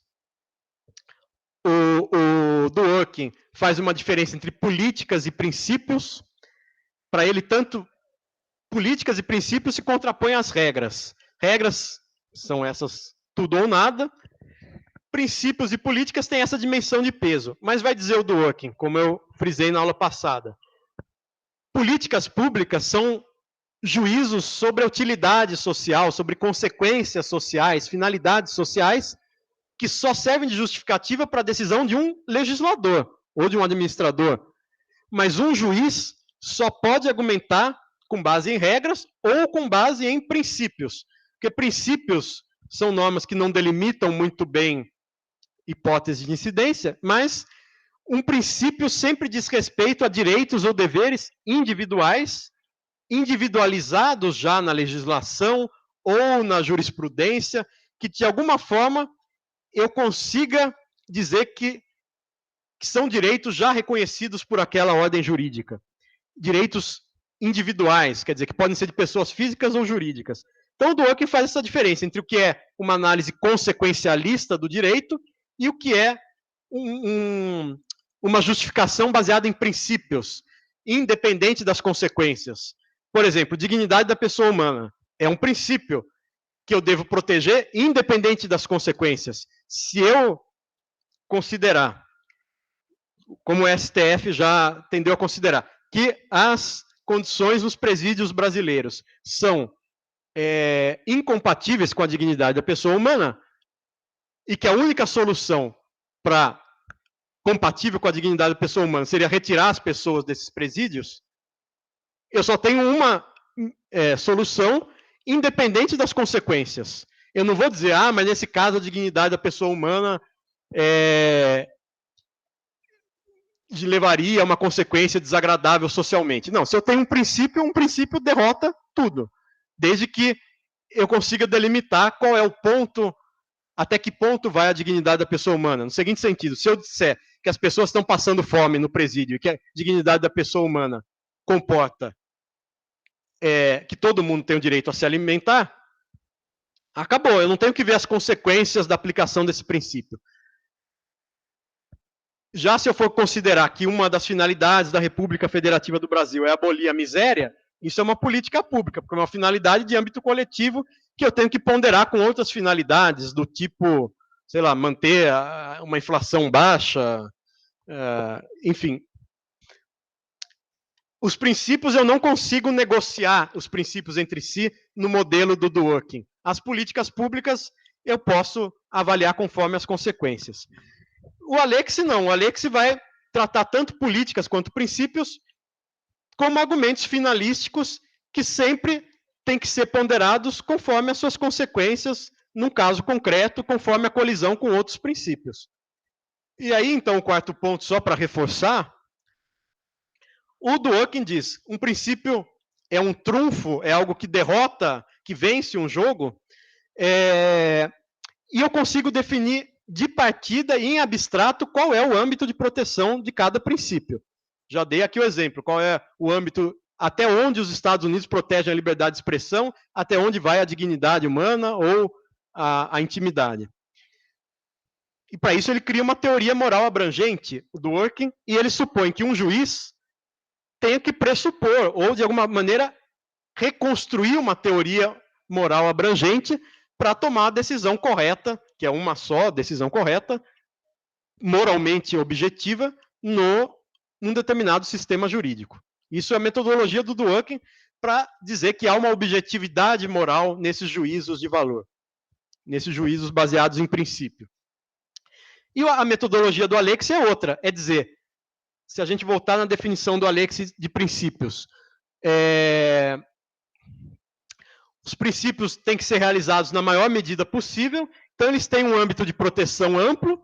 O Dworkin faz uma diferença entre políticas e princípios. Para ele, tanto políticas e princípios se contrapõem às regras. Regras são essas tudo ou nada. Princípios e políticas têm essa dimensão de peso. Mas vai dizer o Dworkin, como eu frisei na aula passada, políticas públicas são juízos sobre a utilidade social, sobre consequências sociais, finalidades sociais, que só servem de justificativa para a decisão de um legislador ou de um administrador. Mas um juiz só pode argumentar com base em regras ou com base em princípios. Porque princípios são normas que não delimitam muito bem hipótese de incidência, mas um princípio sempre diz respeito a direitos ou deveres individuais, individualizados já na legislação ou na jurisprudência, que de alguma forma eu consiga dizer que são direitos já reconhecidos por aquela ordem jurídica. Direitos individuais, quer dizer, que podem ser de pessoas físicas ou jurídicas. Então, o Dworkin faz essa diferença entre o que é uma análise consequencialista do direito e o que é uma justificação baseada em princípios, independente das consequências. Por exemplo, dignidade da pessoa humana é um princípio que eu devo proteger, independente das consequências. Se eu considerar, como o STF já tendeu a considerar, que as condições nos presídios brasileiros são incompatíveis com a dignidade da pessoa humana, e que a única solução para compatível com a dignidade da pessoa humana seria retirar as pessoas desses presídios, eu só tenho uma solução independente das consequências. Eu não vou dizer, mas nesse caso a dignidade da pessoa humana levaria a uma consequência desagradável socialmente. Não, se eu tenho um princípio derrota tudo. Desde que eu consiga delimitar qual é o ponto, até que ponto vai a dignidade da pessoa humana. No seguinte sentido, se eu disser que as pessoas estão passando fome no presídio e que a dignidade da pessoa humana comporta que todo mundo tem o direito a se alimentar, acabou. Eu não tenho que ver as consequências da aplicação desse princípio. Já se eu for considerar que uma das finalidades da República Federativa do Brasil é abolir a miséria, isso é uma política pública, porque é uma finalidade de âmbito coletivo que eu tenho que ponderar com outras finalidades, do tipo, sei lá, manter uma inflação baixa, enfim. Os princípios, eu não consigo negociar os princípios entre si no modelo do Dworkin. As políticas públicas eu posso avaliar conforme as consequências. O Alexis não. O Alexis vai tratar tanto políticas quanto princípios como argumentos finalísticos que sempre têm que ser ponderados conforme as suas consequências, num caso concreto, conforme a colisão com outros princípios. E aí, então, o quarto ponto, só para reforçar, o Dworkin diz, um princípio é um trunfo, é algo que derrota, que vence um jogo, e eu consigo definir de partida e em abstrato qual é o âmbito de proteção de cada princípio. Já dei aqui o exemplo, qual é o âmbito, até onde os Estados Unidos protegem a liberdade de expressão, até onde vai a dignidade humana ou a intimidade. E para isso ele cria uma teoria moral abrangente, o Dworkin, e ele supõe que um juiz tem que pressupor, ou de alguma maneira reconstruir uma teoria moral abrangente para tomar a decisão correta, que é uma só decisão correta, moralmente objetiva, num determinado sistema jurídico. Isso é a metodologia do Dworkin para dizer que há uma objetividade moral nesses juízos de valor, nesses juízos baseados em princípio. E a metodologia do Alexis é outra, é dizer, se a gente voltar na definição do Alexis de princípios, os princípios têm que ser realizados na maior medida possível, então eles têm um âmbito de proteção amplo.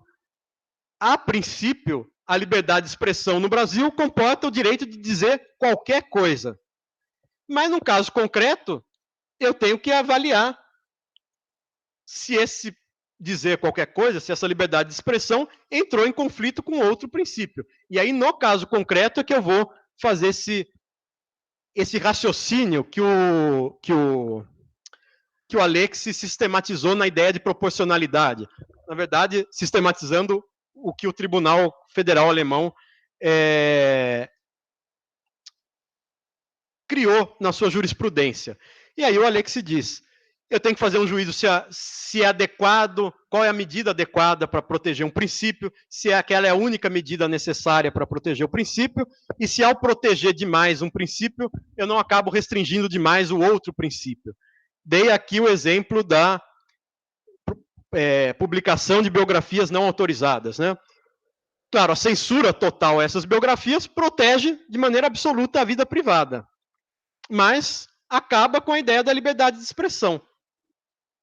A princípio, a liberdade de expressão no Brasil comporta o direito de dizer qualquer coisa. Mas, no caso concreto, eu tenho que avaliar se esse dizer qualquer coisa, se essa liberdade de expressão entrou em conflito com outro princípio. E aí, no caso concreto, é que eu vou fazer esse raciocínio que o Alexis sistematizou na ideia de proporcionalidade. Na verdade, sistematizando o que o Tribunal Federal Alemão criou na sua jurisprudência. E aí o Alexis diz, eu tenho que fazer um juízo se é adequado, qual é a medida adequada para proteger um princípio, se aquela é a única medida necessária para proteger o princípio, e se ao proteger demais um princípio, eu não acabo restringindo demais o outro princípio. Dei aqui o exemplo da publicação de biografias não autorizadas, né? Claro, a censura total a essas biografias protege de maneira absoluta a vida privada, mas acaba com a ideia da liberdade de expressão.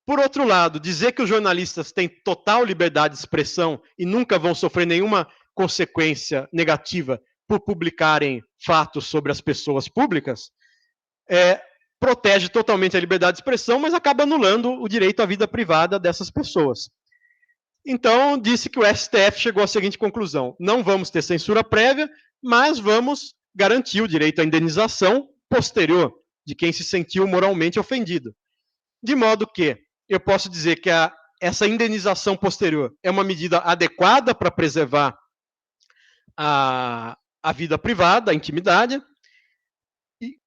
Por outro lado, dizer que os jornalistas têm total liberdade de expressão e nunca vão sofrer nenhuma consequência negativa por publicarem fatos sobre as pessoas públicas, protege totalmente a liberdade de expressão, mas acaba anulando o direito à vida privada dessas pessoas. Então, disse que o STF chegou à seguinte conclusão: não vamos ter censura prévia, mas vamos garantir o direito à indenização posterior de quem se sentiu moralmente ofendido. De modo que eu posso dizer que essa indenização posterior é uma medida adequada para preservar a vida privada, a intimidade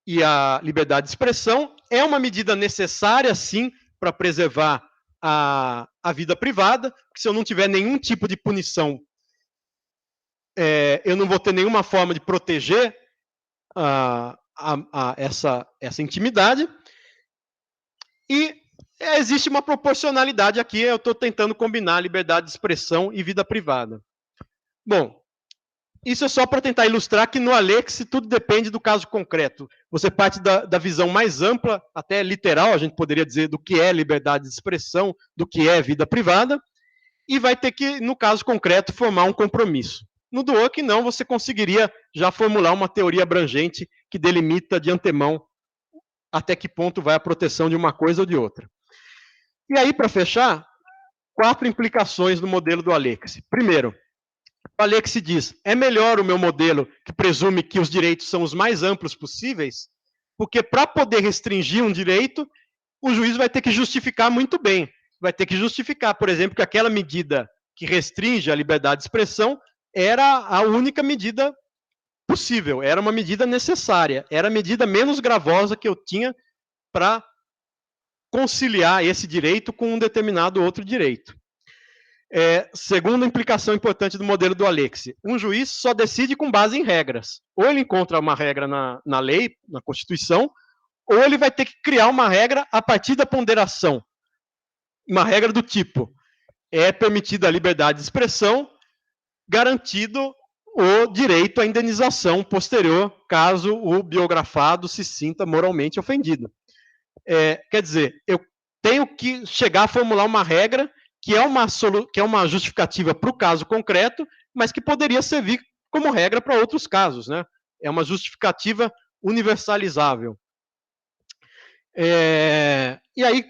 e a liberdade de expressão, é uma medida necessária, sim, para preservar a vida privada, porque se eu não tiver nenhum tipo de punição, eu não vou ter nenhuma forma de proteger essa intimidade. E existe uma proporcionalidade aqui, eu estou tentando combinar liberdade de expressão e vida privada. Bom, Isso é só para tentar ilustrar que no Alex tudo depende do caso concreto. Você parte da visão mais ampla, até literal, a gente poderia dizer, do que é liberdade de expressão, do que é vida privada, e vai ter que, no caso concreto, formar um compromisso. No Dworkin, não, você conseguiria já formular uma teoria abrangente que delimita de antemão até que ponto vai a proteção de uma coisa ou de outra. E aí, para fechar, 4 implicações do modelo do Alex. Primeiro, o Alex diz, é melhor o meu modelo que presume que os direitos são os mais amplos possíveis, porque para poder restringir um direito, o juiz vai ter que justificar muito bem. Vai ter que justificar, por exemplo, que aquela medida que restringe a liberdade de expressão era a única medida possível, era uma medida necessária, era a medida menos gravosa que eu tinha para conciliar esse direito com um determinado outro direito. Segunda implicação importante do modelo do Alex, um juiz só decide com base em regras. Ou ele encontra uma regra na lei, na Constituição, ou ele vai ter que criar uma regra a partir da ponderação. Uma regra do tipo, é permitida a liberdade de expressão, garantido o direito à indenização posterior, caso o biografado se sinta moralmente ofendido. Quer dizer, eu tenho que chegar a formular uma regra que é uma justificativa para o caso concreto, mas que poderia servir como regra para outros casos, né? É uma justificativa universalizável. E aí,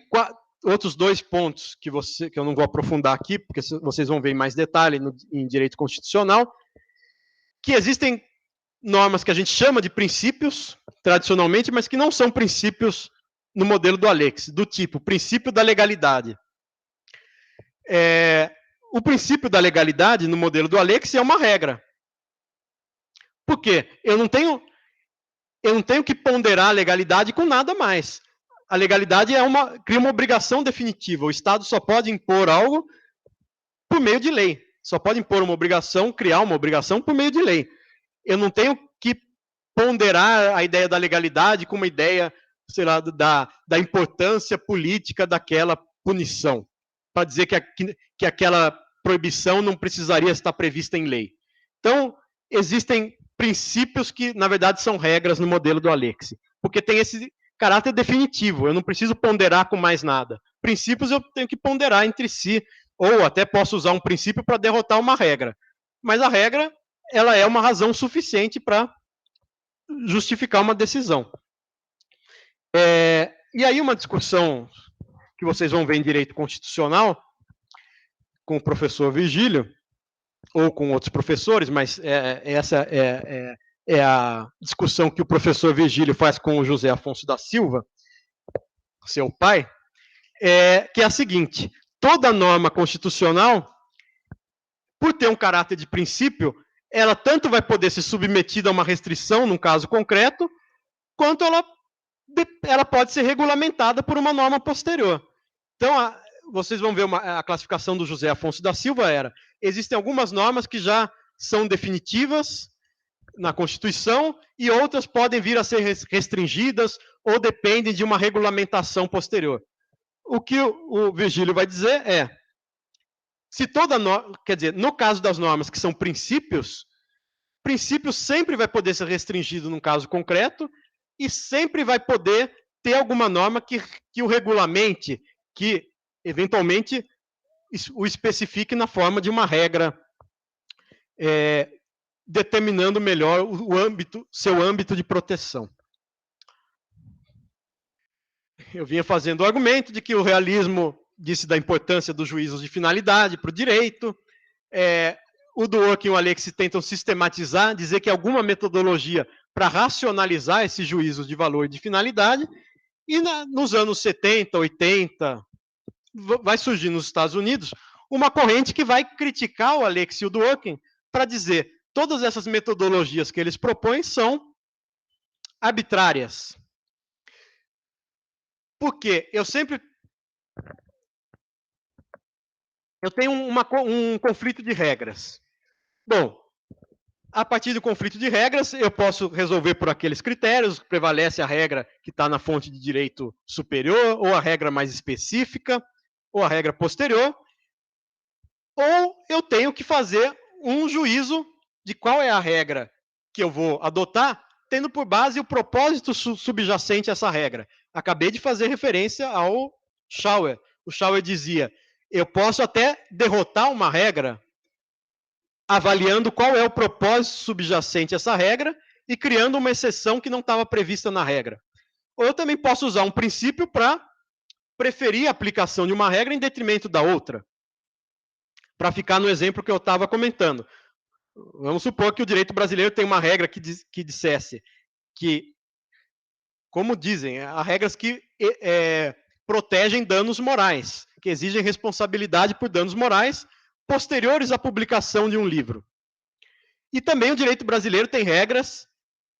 outros 2 pontos que eu não vou aprofundar aqui, porque vocês vão ver em mais detalhe em direito constitucional, que existem normas que a gente chama de princípios, tradicionalmente, mas que não são princípios no modelo do Alex, do tipo princípio da legalidade. O princípio da legalidade no modelo do Alex é uma regra. Por quê? Eu não tenho que ponderar a legalidade com nada mais. A legalidade cria uma obrigação definitiva. O Estado só pode impor algo por meio de lei. Só pode impor uma obrigação, criar uma obrigação por meio de lei. Eu não tenho que ponderar a ideia da legalidade com uma ideia, sei lá, da importância política daquela punição, para dizer que aquela proibição não precisaria estar prevista em lei. Então, existem princípios que, na verdade, são regras no modelo do Alex, porque tem esse caráter definitivo, eu não preciso ponderar com mais nada. Princípios eu tenho que ponderar entre si, ou até posso usar um princípio para derrotar uma regra. Mas a regra, ela é uma razão suficiente para justificar uma decisão. E aí uma discussão que vocês vão ver em direito constitucional, com o professor Virgílio, ou com outros professores, mas essa é a discussão que o professor Virgílio faz com o José Afonso da Silva, seu pai, que é a seguinte, toda norma constitucional, por ter um caráter de princípio, ela tanto vai poder ser submetida a uma restrição, num caso concreto, quanto ela pode ser regulamentada por uma norma posterior. Então, vocês vão ver a classificação do José Afonso da Silva existem algumas normas que já são definitivas na Constituição e outras podem vir a ser restringidas ou dependem de uma regulamentação posterior. O que o Virgílio vai dizer se toda norma, quer dizer, no caso das normas que são princípios sempre vai poder ser restringido num caso concreto e sempre vai poder ter alguma norma que o regulamente, que eventualmente o especifique na forma de uma regra, determinando melhor seu âmbito de proteção. Eu vinha fazendo o argumento de que o realismo disse da importância dos juízos de finalidade para o direito, o Dworkin e o Alex tentam sistematizar, dizer que alguma metodologia para racionalizar esses juízos de valor e de finalidade, e nos anos 70, 80, vai surgir nos Estados Unidos uma corrente que vai criticar o Alex e o Dworkin para dizer todas essas metodologias que eles propõem são arbitrárias. Porque eu tenho um conflito de regras. Bom, a partir do conflito de regras, eu posso resolver por aqueles critérios, prevalece a regra que está na fonte de direito superior, ou a regra mais específica, ou a regra posterior, ou eu tenho que fazer um juízo de qual é a regra que eu vou adotar, tendo por base o propósito subjacente a essa regra. Acabei de fazer referência ao Schauer. O Schauer dizia, eu posso até derrotar uma regra avaliando qual é o propósito subjacente a essa regra e criando uma exceção que não estava prevista na regra. Ou eu também posso usar um princípio para preferir a aplicação de uma regra em detrimento da outra. Para ficar no exemplo que eu estava comentando. Vamos supor que o direito brasileiro tem uma regra que dissesse que, como dizem, há regras que protegem danos morais, que exigem responsabilidade por danos morais posteriores à publicação de um livro. E também o direito brasileiro tem regras,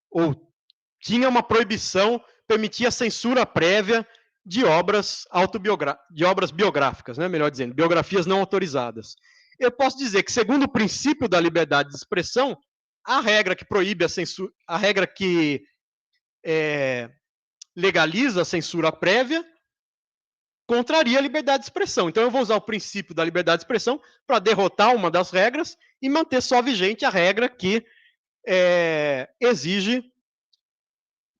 ou tinha uma proibição, permitia a censura prévia de obras biográficas, né, melhor dizendo, biografias não autorizadas. Eu posso dizer que, segundo o princípio da liberdade de expressão, a regra que proíbe a censura, a regra que legaliza a censura prévia, contraria a liberdade de expressão. Então, eu vou usar o princípio da liberdade de expressão para derrotar uma das regras e manter só vigente a regra que exige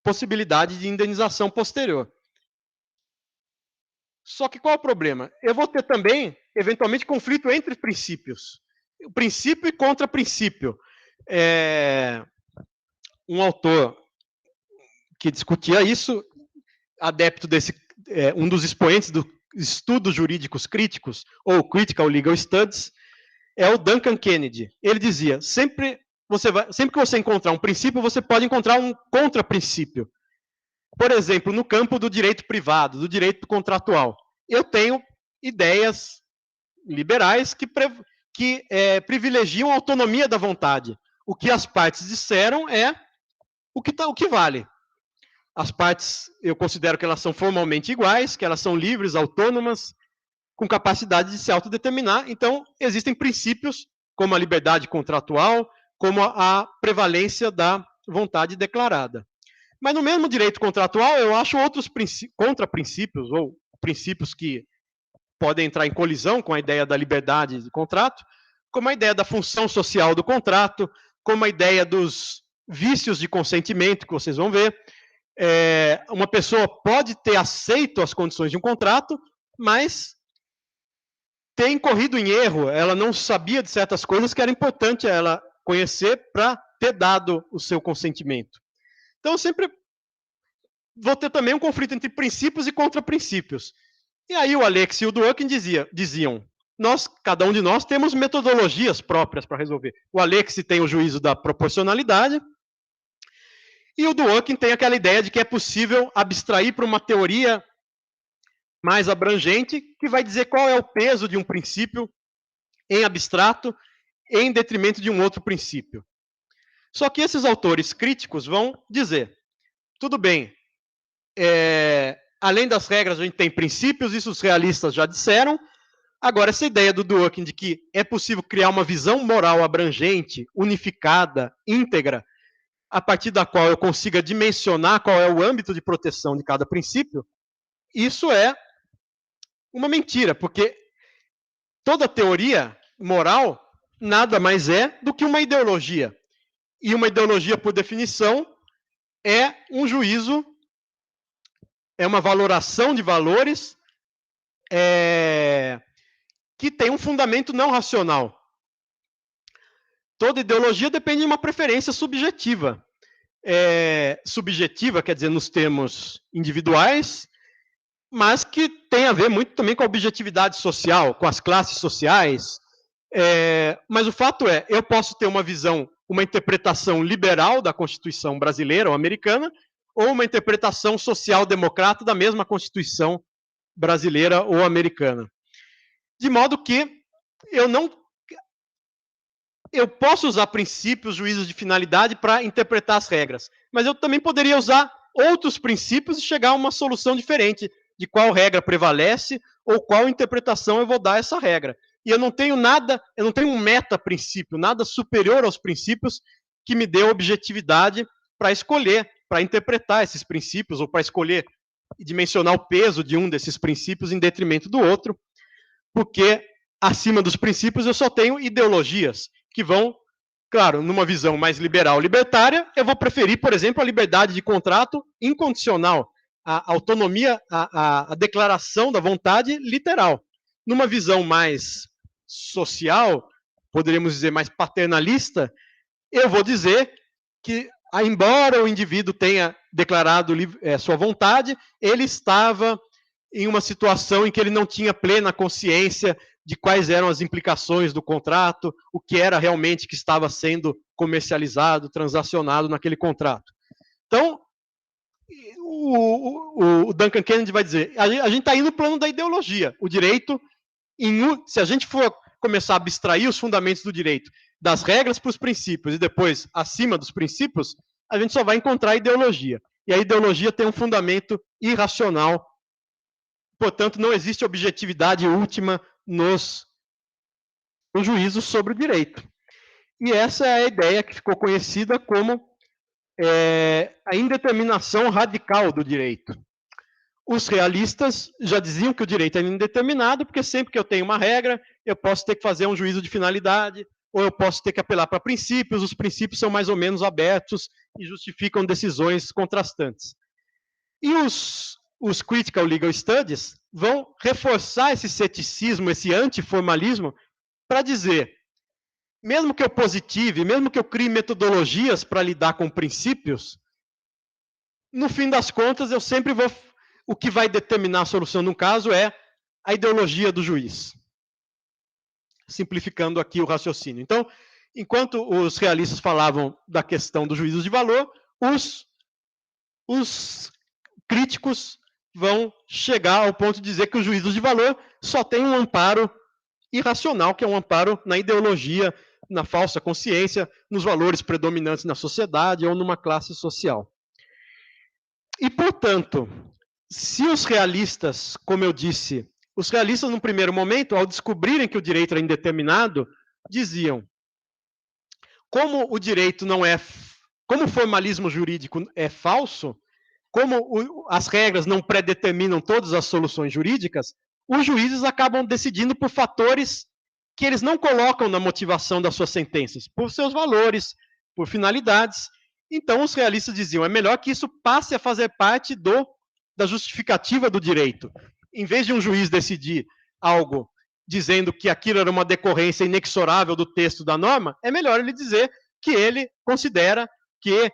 possibilidade de indenização posterior. Só que qual é o problema? Eu vou ter também, eventualmente, conflito entre princípios. Princípio e contra-princípio. Um autor que discutia isso, adepto desse, um dos expoentes dos estudos jurídicos críticos, ou Critical Legal Studies, é o Duncan Kennedy. Ele dizia, sempre que você encontrar um princípio, você pode encontrar um contra-princípio. Por exemplo, no campo do direito privado, do direito contratual, eu tenho ideias liberais que privilegiam a autonomia da vontade. O que as partes disseram é o que vale. As partes, eu considero que elas são formalmente iguais, que elas são livres, autônomas, com capacidade de se autodeterminar. Então, existem princípios, como a liberdade contratual, como a prevalência da vontade declarada. Mas no mesmo direito contratual, eu acho outros contra-princípios, ou princípios que podem entrar em colisão com a ideia da liberdade do contrato, como a ideia da função social do contrato, como a ideia dos vícios de consentimento, que vocês vão ver. Uma pessoa pode ter aceito as condições de um contrato, mas ter incorrido em erro, ela não sabia de certas coisas que era importante ela conhecer para ter dado o seu consentimento. Então, eu sempre vou ter também um conflito entre princípios e contra-princípios. E aí o Alex e o Dworkin diziam, cada um de nós temos metodologias próprias para resolver. O Alex tem o juízo da proporcionalidade, e o Dworkin tem aquela ideia de que é possível abstrair para uma teoria mais abrangente, que vai dizer qual é o peso de um princípio em abstrato, em detrimento de um outro princípio. Só que esses autores críticos vão dizer, tudo bem, além das regras a gente tem princípios, isso os realistas já disseram, agora essa ideia do Dworkin de que é possível criar uma visão moral abrangente, unificada, íntegra, a partir da qual eu consiga dimensionar qual é o âmbito de proteção de cada princípio, isso é uma mentira, porque toda teoria moral nada mais é do que uma ideologia. E uma ideologia, por definição, é um juízo, é uma valoração de valores que tem um fundamento não racional. Toda ideologia depende de uma preferência subjetiva. Subjetiva, quer dizer, nos termos individuais, mas que tem a ver muito também com a objetividade social, com as classes sociais. Mas o fato é, eu posso ter uma visão, uma interpretação liberal da Constituição brasileira ou americana, ou uma interpretação social-democrata da mesma Constituição brasileira ou americana. De modo que eu posso usar princípios, juízos de finalidade para interpretar as regras, mas eu também poderia usar outros princípios e chegar a uma solução diferente de qual regra prevalece ou qual interpretação eu vou dar a essa regra. E eu não tenho um meta-princípio, nada superior aos princípios que me dê objetividade para escolher, para interpretar esses princípios, ou para escolher e dimensionar o peso de um desses princípios em detrimento do outro, porque acima dos princípios eu só tenho ideologias que vão Claro, numa visão mais liberal, libertária, eu vou preferir, por exemplo, a liberdade de contrato incondicional, a autonomia, a declaração da vontade literal. Numa visão mais social, poderíamos dizer mais paternalista, eu vou dizer que, embora o indivíduo tenha declarado sua vontade, ele estava em uma situação em que ele não tinha plena consciência de quais eram as implicações do contrato, o que era realmente que estava sendo comercializado, transacionado naquele contrato. Então, o Duncan Kennedy vai dizer, a gente está indo no plano da ideologia. O direito, se a gente for começar a abstrair os fundamentos do direito das regras para os princípios e depois acima dos princípios, a gente só vai encontrar a ideologia. E a ideologia tem um fundamento irracional, portanto, não existe objetividade última nos juízos sobre o direito. E essa é a ideia que ficou conhecida como a indeterminação radical do direito. Os realistas já diziam que o direito é indeterminado, porque sempre que eu tenho uma regra, eu posso ter que fazer um juízo de finalidade, ou eu posso ter que apelar para princípios, os princípios são mais ou menos abertos e justificam decisões contrastantes. E os Critical Legal Studies vão reforçar esse ceticismo, esse antiformalismo, para dizer, mesmo que eu positive, mesmo que eu crie metodologias para lidar com princípios, no fim das contas, eu sempre vou... O que vai determinar a solução num caso é a ideologia do juiz. Simplificando aqui o raciocínio. Então, enquanto os realistas falavam da questão dos juízos de valor, os críticos vão chegar ao ponto de dizer que os juízos de valor só têm um amparo irracional, que é um amparo na ideologia, na falsa consciência, nos valores predominantes na sociedade ou numa classe social. E, portanto, se os realistas, como eu disse, os realistas, no primeiro momento, ao descobrirem que o direito era indeterminado, diziam, como o direito não é... Como o formalismo jurídico é falso, como as regras não predeterminam todas as soluções jurídicas, os juízes acabam decidindo por fatores que eles não colocam na motivação das suas sentenças, por seus valores, por finalidades. Então, os realistas diziam, é melhor que isso passe a fazer parte da justificativa do direito. Em vez de um juiz decidir algo dizendo que aquilo era uma decorrência inexorável do texto da norma, é melhor ele dizer que ele considera que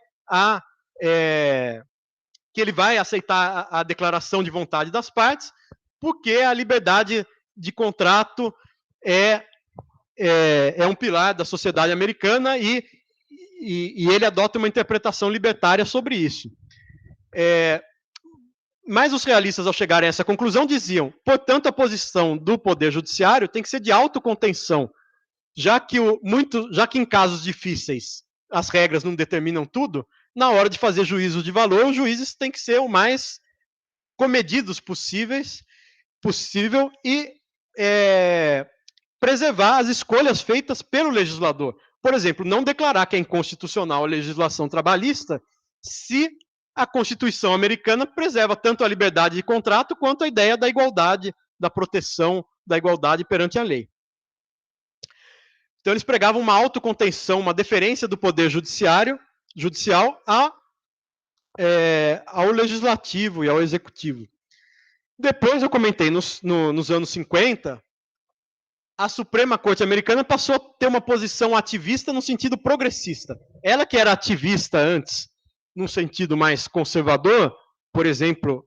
ele vai aceitar a declaração de vontade das partes, porque a liberdade de contrato é um pilar da sociedade americana e ele adota uma interpretação libertária sobre isso. Mas os realistas, ao chegarem a essa conclusão, diziam, portanto, a posição do Poder Judiciário tem que ser de autocontenção, já que em casos difíceis as regras não determinam tudo, na hora de fazer juízos de valor, os juízes têm que ser o mais comedidos possível e preservar as escolhas feitas pelo legislador. Por exemplo, não declarar que é inconstitucional a legislação trabalhista se a Constituição americana preserva tanto a liberdade de contrato quanto a ideia da igualdade, da proteção da igualdade perante a lei. Então, eles pregavam uma autocontenção, uma deferência do poder judicial ao legislativo e ao executivo. Depois, eu comentei, nos anos 50, a Suprema Corte Americana passou a ter uma posição ativista no sentido progressista. Ela que era ativista antes, num sentido mais conservador, por exemplo,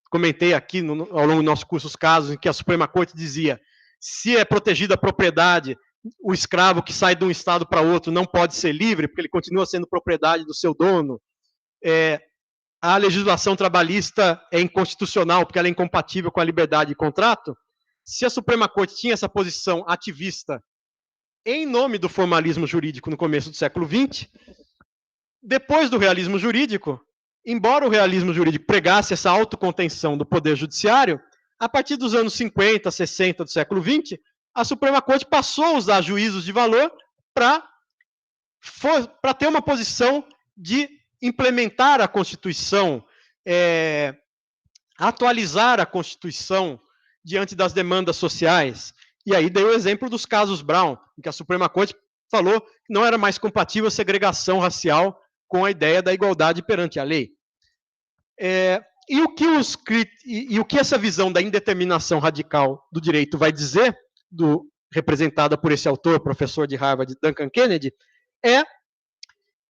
comentei aqui ao longo do nosso curso os casos em que a Suprema Corte dizia se é protegida a propriedade, o escravo que sai de um estado para outro não pode ser livre, porque ele continua sendo propriedade do seu dono. A legislação trabalhista é inconstitucional, porque ela é incompatível com a liberdade de contrato. Se a Suprema Corte tinha essa posição ativista em nome do formalismo jurídico no começo do século XX, depois do realismo jurídico, embora o realismo jurídico pregasse essa autocontenção do poder judiciário, a partir dos anos 50, 60 do século XX, a Suprema Corte passou a usar juízos de valor para ter uma posição de implementar a Constituição, atualizar a Constituição diante das demandas sociais. E aí dei o exemplo dos casos Brown, em que a Suprema Corte falou que não era mais compatível a segregação racial com a ideia da igualdade perante a lei. E o que essa visão da indeterminação radical do direito vai dizer, representada por esse autor, professor de Harvard, Duncan Kennedy, é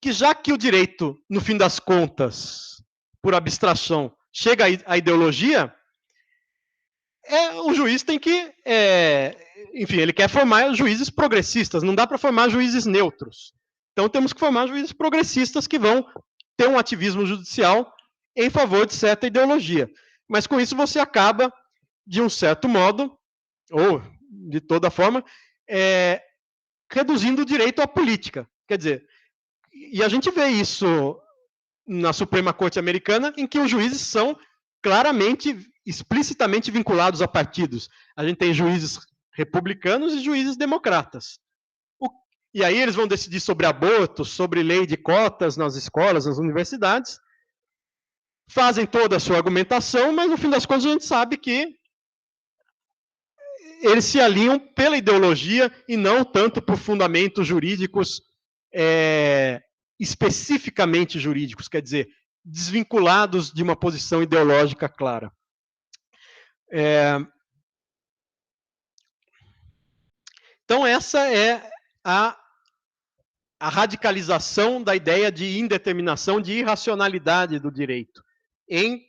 que já que o direito, no fim das contas, por abstração, chega à ideologia, o juiz tem que, enfim, ele quer formar juízes progressistas, não dá para formar juízes neutros. Então temos que formar juízes progressistas que vão ter um ativismo judicial em favor de certa ideologia. Mas com isso você acaba, de um certo modo, ou de toda forma, reduzindo o direito à política. Quer dizer, e a gente vê isso na Suprema Corte Americana, em que os juízes são claramente, explicitamente vinculados a partidos. A gente tem juízes republicanos e juízes democratas. E aí eles vão decidir sobre aborto, sobre lei de cotas nas escolas, nas universidades, fazem toda a sua argumentação, mas no fim das contas a gente sabe que eles se alinham pela ideologia e não tanto por fundamentos jurídicos especificamente jurídicos, quer dizer, desvinculados de uma posição ideológica clara. Então, essa é a radicalização da ideia de indeterminação, de irracionalidade do direito, em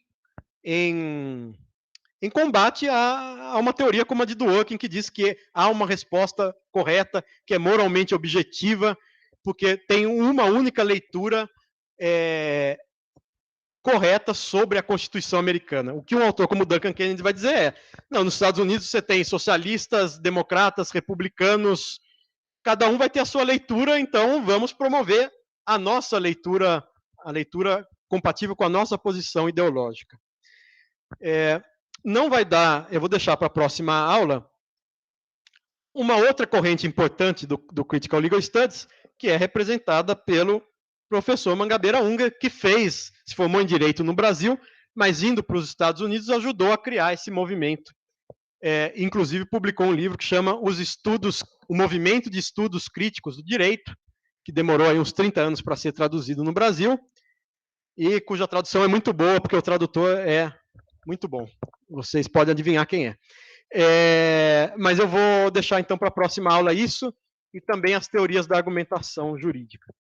combate a uma teoria como a de Dworkin, que diz que há uma resposta correta, que é moralmente objetiva, porque tem uma única leitura correta sobre a Constituição americana. O que um autor como Duncan Kennedy vai dizer não, nos Estados Unidos você tem socialistas, democratas, republicanos, cada um vai ter a sua leitura, então vamos promover a nossa leitura, a leitura compatível com a nossa posição ideológica. Não vai dar, eu vou deixar para a próxima aula, uma outra corrente importante do Critical Legal Studies, que é representada pelo professor Mangabeira Unger, que se formou em Direito no Brasil, mas indo para os Estados Unidos ajudou a criar esse movimento. Inclusive publicou um livro que chama O Movimento de Estudos Críticos do Direito, que demorou aí uns 30 anos para ser traduzido no Brasil, e cuja tradução é muito boa, porque o tradutor é muito bom. Vocês podem adivinhar quem é. Mas eu vou deixar então para a próxima aula isso, e também as teorias da argumentação jurídica.